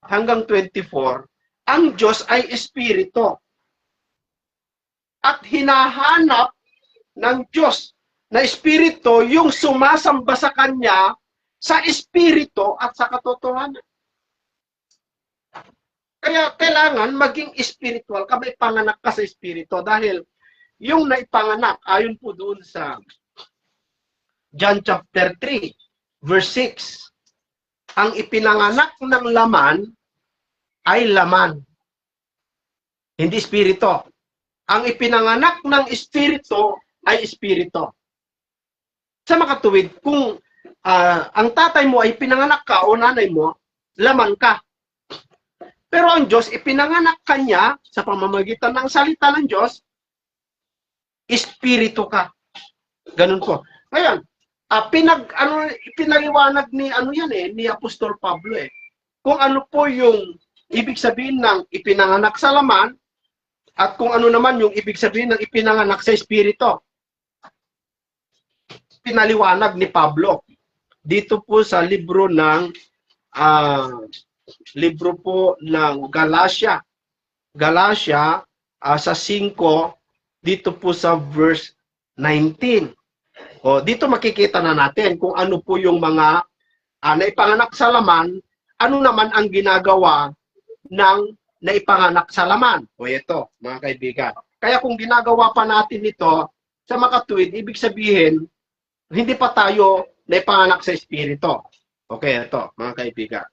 Speaker 2: hanggang 24, ang Diyos ay espiritu. At hinahanap ng Diyos na espiritu yung sumasamba sa Kanya sa espiritu at sa katotohanan. Kaya kailangan maging spiritual ka, may panganak ka sa espiritu dahil yung naipanganak, ayon po doon sa John chapter 3, verse 6, ang ipinanganak ng laman ay laman, hindi espiritu. Ang ipinanganak ng espiritu ay espiritu. Sa makatuwid, kung ang tatay mo ay pinanganak ka o nanay mo, laman ka. Pero ang Diyos, ipinanganak ka niya sa pamamagitan ng salita ng Diyos, espiritu ka. Ganun po. Ngayon, pinaliwanag ni ni Apostol Pablo kung ano po yung ibig sabihin ng ipinanganak sa laman at kung ano naman yung ibig sabihin ng ipinanganak sa espiritu. Pinaliwanag ni Pablo dito po sa libro ng Galatia. Galatia sa 5 dito po sa verse 19. O dito makikita na natin kung ano po yung mga naipanganak sa laman, ano naman ang ginagawa ng naipanganak sa laman. O ito, mga kaibigan. Kaya kung ginagawa pa natin ito sa makatuwid, ibig sabihin, hindi pa tayo naipanganak sa espiritu. Okay, ito, mga kaibigan.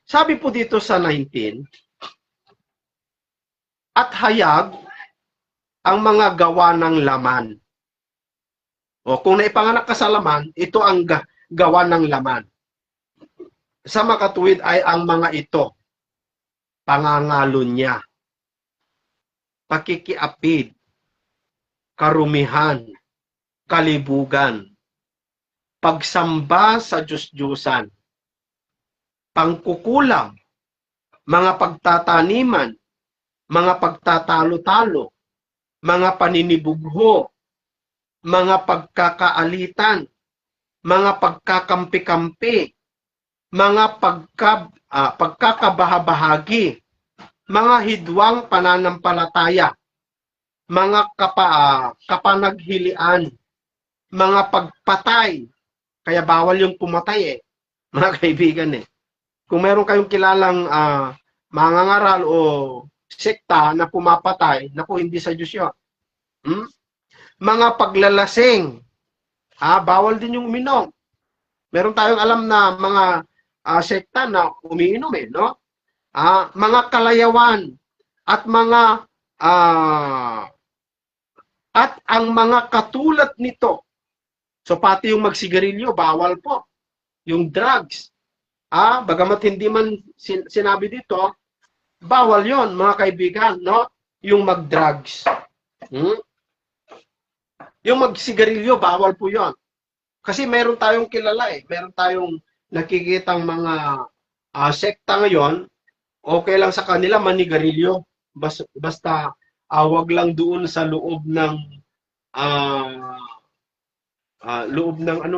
Speaker 2: Sabi po dito sa 19, at hayag ang mga gawa ng laman. O kung naipanganak ka sa laman, ito ang gawa ng laman. Sa makatuwid ay ang mga ito, pangangalunya, pakikiapid, karumihan, kalibugan, pagsamba sa Diyos-Diyusan, pangkukulam, mga pagtataniman, mga pagtatalo-talo, mga paninibugho, mga pagkakaalitan, mga pagkakampi-kampi, mga pagkakabahabahagi, mga hidwang pananampalataya, mga kapanaghilian, mga pagpatay. Kaya bawal yung pumatay mga kaibigan Kung meron kayong kilalang mangangaral o sekta na pumapatay, naku, hindi sa Diyos yun. Mga paglalasing, bawal din yung uminom. Meron tayong alam na mga sekta na umiinom no? Mga kalayawan at mga at ang mga katulad nito. So pati yung magsigarilyo, bawal po. Yung drugs. Bagamat hindi man sinabi dito, bawal yon mga kaibigan, no? Yung mag-drugs. Yung magsigarilyo, bawal po yon. Kasi meron tayong kilala meron tayong nakikitang mga sekta ngayon, okay lang sa kanila manigarilyo. Basta wag lang doon sa loob ng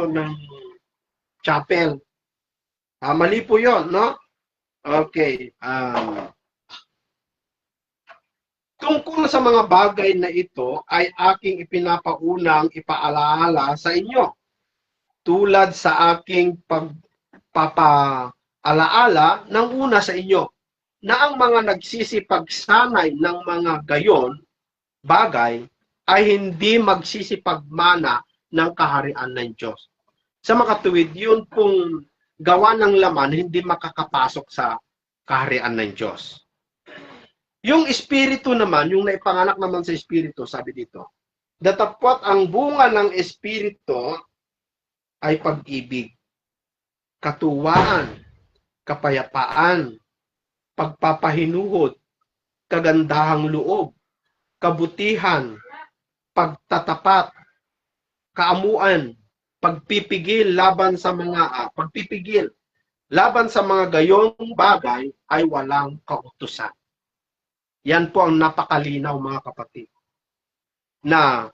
Speaker 2: ng chapel. Mali po yon, no? Okay. Tungkol sa mga bagay na ito ay aking ipinapaunang ipaalala sa inyo. Tulad sa aking pagpapaalaala ng una sa inyo, na ang mga nagsisipagsanay ng mga gayon bagay ay hindi magsisipagmana ng kaharian ng Diyos. Sa makatuwid, yun pong gawa ng laman hindi makakapasok sa kaharian ng Diyos. Yung espiritu naman, yung naipanganak naman sa espiritu, sabi dito, datapwat ang bunga ng espiritu ay pag-ibig, katuwaan, kapayapaan, pagpapahinuhod, kagandahang loob, kabutihan, pagtatapat, kaamuan, pagpipigil laban sa mga gayong bagay ay walang kautusan. Yan po ang napakalinaw, mga kapatid, na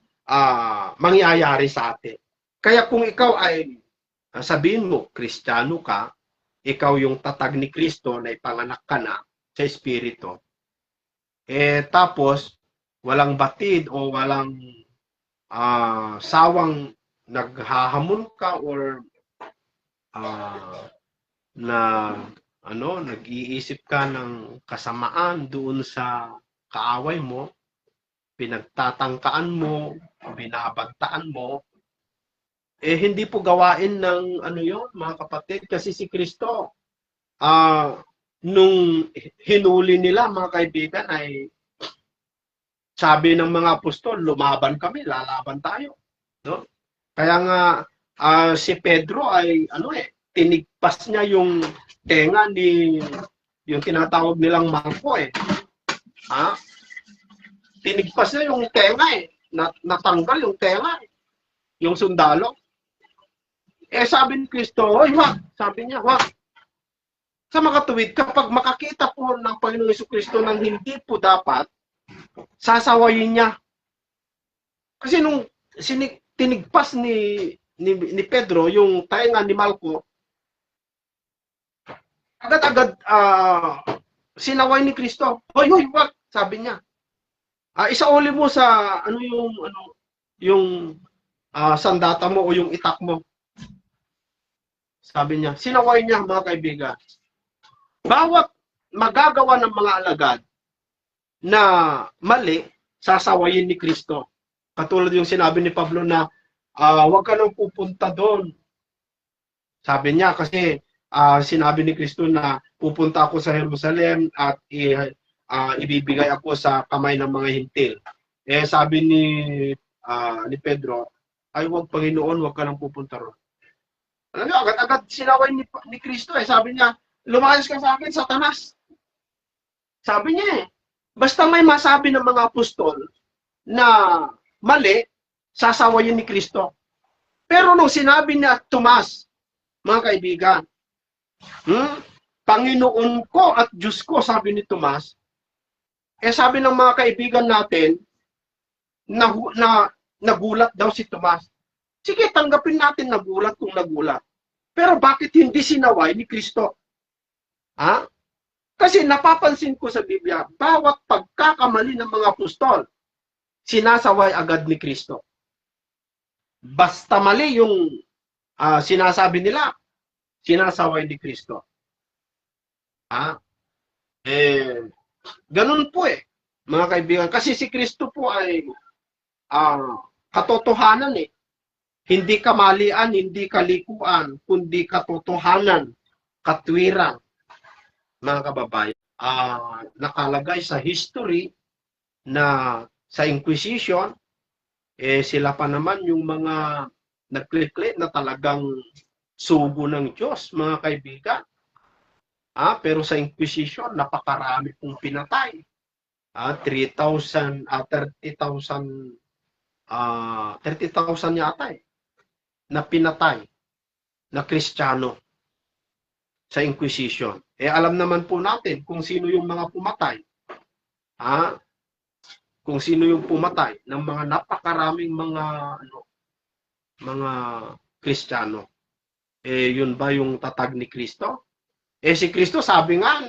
Speaker 2: mangyayari sa atin. Kaya kung ikaw ay sabihin mo, Kristiyano ka, ikaw yung tatag ni Kristo na ipanganak ka na sa Espiritu, tapos walang batid o walang sawang naghahamon ka or nag-iisip ka ng kasamaan doon sa kaaway mo, pinagtatangkaan mo, binabantaan mo, hindi po gawain ng yon, mga kapatid, kasi si Kristo, nung hinuli nila, mga kaibigan, ay sabi ng mga apostol, lumaban kami, lalaban tayo. No? Kaya nga, si Pedro ay, tinigpas niya yung tenga ni, yung tinatawag nilang Marco eh. Ha? Tinigpas niya yung tenga eh. Natanggal yung tenga eh. Yung sundalo. Sabi ni Kristo, "Hoy, wag." Sabi niya, "Wag." Sa makatuwid, kapag makakita po ng Panginoong Jesucristo ng hindi po dapat, sasawayin niya. Kasi nung tinigpas ni Pedro yung tainga ni Malco, agad-agad sinaway ni Kristo. "Hoy, hoy, wag." Sabi niya. Isauli mo sa yung sandata mo o yung itak mo. Sabi niya. Sinaway niya, mga kaibigan. Bawat magagawa ng mga alagad na mali, sasawayin ni Kristo. Katulad yung sinabi ni Pablo na huwag ka nang pupunta doon. Sabi niya kasi sinabi ni Kristo na pupunta ako sa Jerusalem at ibibigay ako sa kamay ng mga hintil. Sabi ni Pedro, ay huwag Panginoon, huwag ka nang pupunta roon. Alam niyo, agad-agad sinaway ni Kristo Sabi niya, lumayas ka sa akin, Satanas. Sabi niya basta may masabi ng mga apostol na mali, sasawayin ni Kristo. Pero nung sinabi niya Tomas, mga kaibigan, Panginoon ko at Diyos ko, sabi ni Tomas, sabi ng mga kaibigan natin, nagulat daw si Tomas. Sige, tanggapin natin nagulat kung nagulat. Pero bakit hindi sinaway ni Kristo? Kasi napapansin ko sa Biblia, bawat pagkakamali ng mga apostol, sinasaway agad ni Kristo. Basta mali yung sinasabi nila, sinasaway ni Kristo. Ganun po mga kaibigan. Kasi si Kristo po ay katotohanan Hindi kamalian, hindi kalikuan, kundi katotohanan, katwiran, mga kababayan. Nakalagay sa history na sa Inquisition, sila pa naman yung mga nagkliklik na talagang sugo ng Diyos, mga kaibigan. Pero sa Inquisition, napakarami pong pinatay. 30,000 yata na pinatay na Kristiyano sa Inquisition. Alam naman po natin kung sino yung mga pumatay. Kung sino yung pumatay ng mga napakaraming mga Kristiyano. Yun ba yung tatag ni Kristo? Si Kristo sabi nga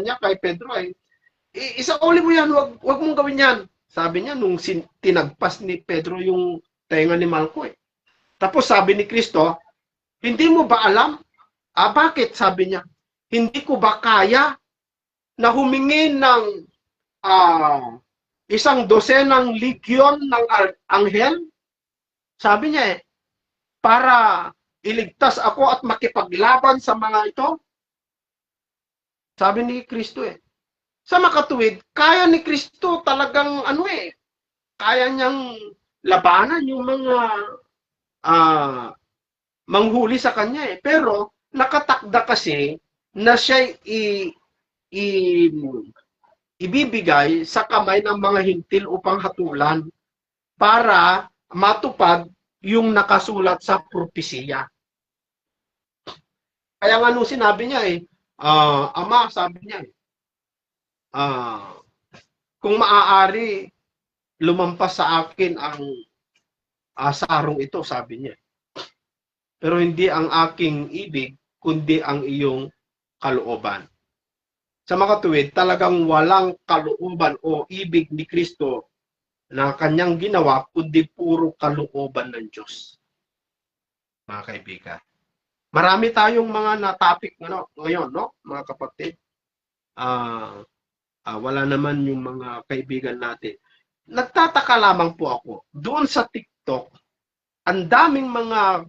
Speaker 2: niya kay Pedro isauli mo yan, wag mong gawin yan. Sabi niya nung tinagpas ni Pedro yung tenga ni Malco Tapos sabi ni Kristo, hindi mo ba alam? Bakit? Sabi niya, hindi ko ba kaya na humingi ng 100 legyon ng anghel? Sabi niya para iligtas ako at makipaglaban sa mga ito. Sabi ni Kristo Sa makatuwid, kaya ni Kristo talagang kaya niyang labanan yung mga manghuli sa kanya Pero nakatakda kasi na siya ibibigay sa kamay ng mga hintil upang hatulan para matupad yung nakasulat sa propesiya. Kaya nga nung sinabi niya Ama, sabi niya kung maaari lumampas sa akin ang sarong ito, sabi niya. Pero hindi ang aking ibig, kundi ang iyong kalooban. Sa makatuwid, talagang walang kalooban o ibig ni Kristo na kanyang ginawa, kundi puro kalooban ng Diyos. Mga kaibigan. Marami tayong mga na-topic ngayon, mga kapatid. Wala naman yung mga kaibigan natin. Nagtataka lamang po ako, doon sa TikTok, ang daming mga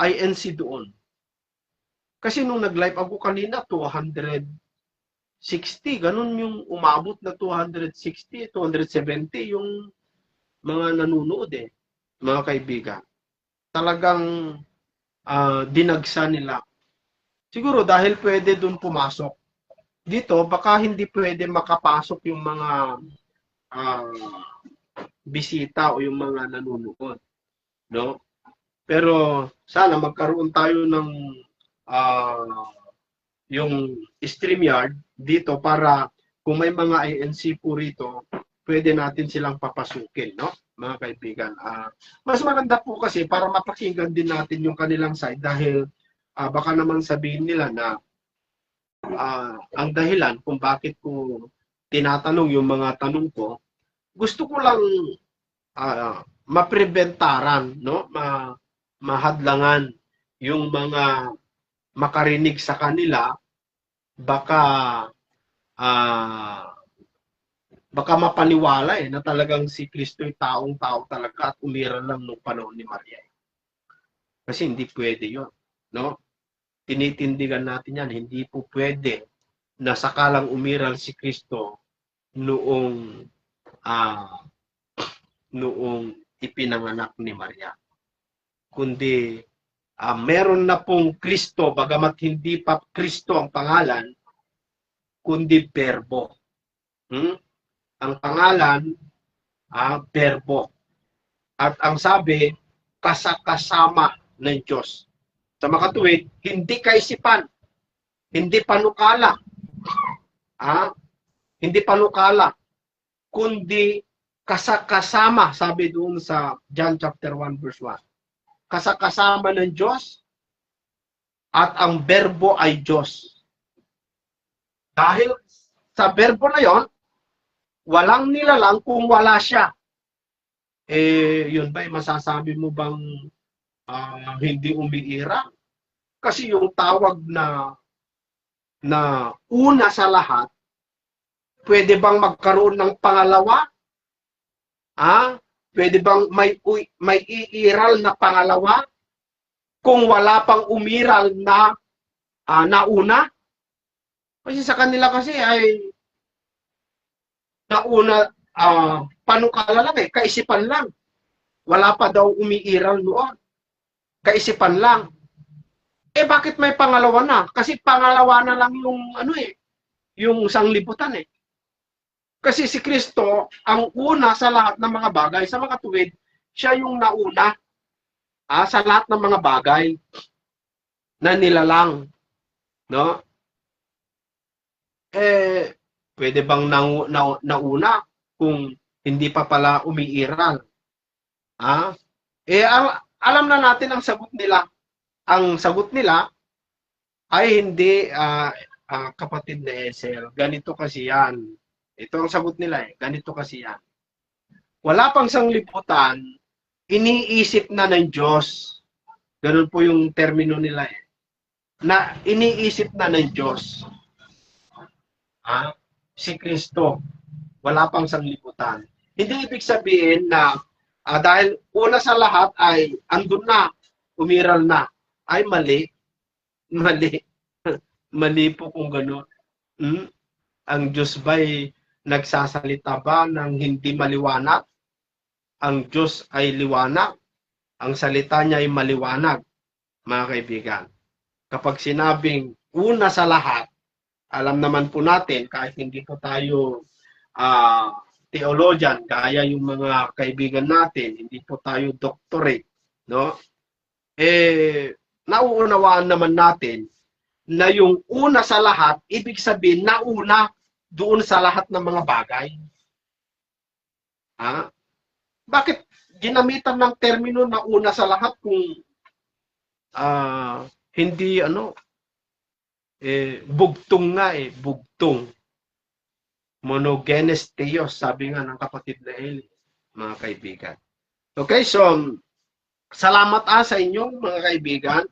Speaker 2: INC doon. Kasi nung nag-live ako kanina, 200 60, ganun yung umabot na 260, 270 yung mga nanonood mga kaibigan. Talagang dinagsa nila. Siguro dahil pwede dun pumasok. Dito, baka hindi pwede makapasok yung mga ah, bisita o yung mga nanonood. No? Pero sana magkaroon tayo ng yung StreamYard dito para kung may mga INC po rito, pwede natin silang papasukin, no? Mga kaibigan. Mas maganda po kasi para mapakinggan din natin yung kanilang side dahil baka naman sabihin nila na ang dahilan kung bakit ko tinatanong yung mga tanong ko, gusto ko lang mapreventaran, no? Mahadlangan yung mga makarinig sa kanila, baka baka mapaniwala na talagang si Kristo ay taong-tao talaga at umiral lang nung panahon ni Maria. Kasi hindi pwede yun, no? Tinitindigan natin yan, hindi po pwede na sakalang umiral si Kristo noong noong ipinanganak ni Maria. Kundi meron na pong Kristo, bagamat hindi pa Kristo ang pangalan, kundi Berbo. Ang pangalan, Berbo. At ang sabi, kasakasama ng Diyos. Sa makatuwid, hindi kaisipan, hindi panukala, hindi panukala, kundi kasakasama, sabi doon sa John chapter 1 verse 1. Kasakasama ng Diyos at ang Berbo ay Diyos. Dahil sa Berbo na yon, walang nilalang kung wala siya. Yun ba, masasabi mo bang hindi umiira? Kasi yung tawag na una sa lahat, pwede bang magkaroon ng pangalawa? Pwede bang may iiral na pangalawa kung wala pang umiral na nauna? Kasi sa kanila kasi ay nauna panukala lang kaisipan lang. Wala pa daw umiiral noon. Kaisipan lang. Bakit may pangalawa na? Kasi pangalawa na lang yung yung sanglibutan Kasi si Kristo, ang una sa lahat ng mga bagay, sa mga tuwid, siya yung nauna sa lahat ng mga bagay na nilalang. No? Pwede bang nauna kung hindi pa pala umiiral? Alam na natin ang sagot nila. Ang sagot nila ay hindi, kapatid na Esel, ganito kasi yan. Ito ang sagot nila ganito kasi yan. Wala pang sanglibutan, iniisip na ng Diyos. Ganun po yung termino nila na iniisip na ng Diyos. Si Kristo, wala pang sanglibutan. Hindi ibig sabihin na dahil una sa lahat ay andun na, umiral na, ay mali. Mali po kung gano'n. Ang Diyos ba'y nagsasalita ba ng hindi maliwanag? Ang Diyos ay liwanag. Ang salita niya ay maliwanag, mga kaibigan. Kapag sinabing una sa lahat, alam naman po natin, kahit hindi po tayo theologian, kaya yung mga kaibigan natin, hindi po tayo doctorate, no? Nauunawaan naman natin na yung una sa lahat, ibig sabihin, nauna doon sa lahat ng mga bagay. Bakit ginamitan ng termino na una sa lahat kung hindi bugtong nga bugtong. Monogenes theos, sabi nga ng kapatid na Eli, mga kaibigan. Okay, so salamat sa inyo mga kaibigan.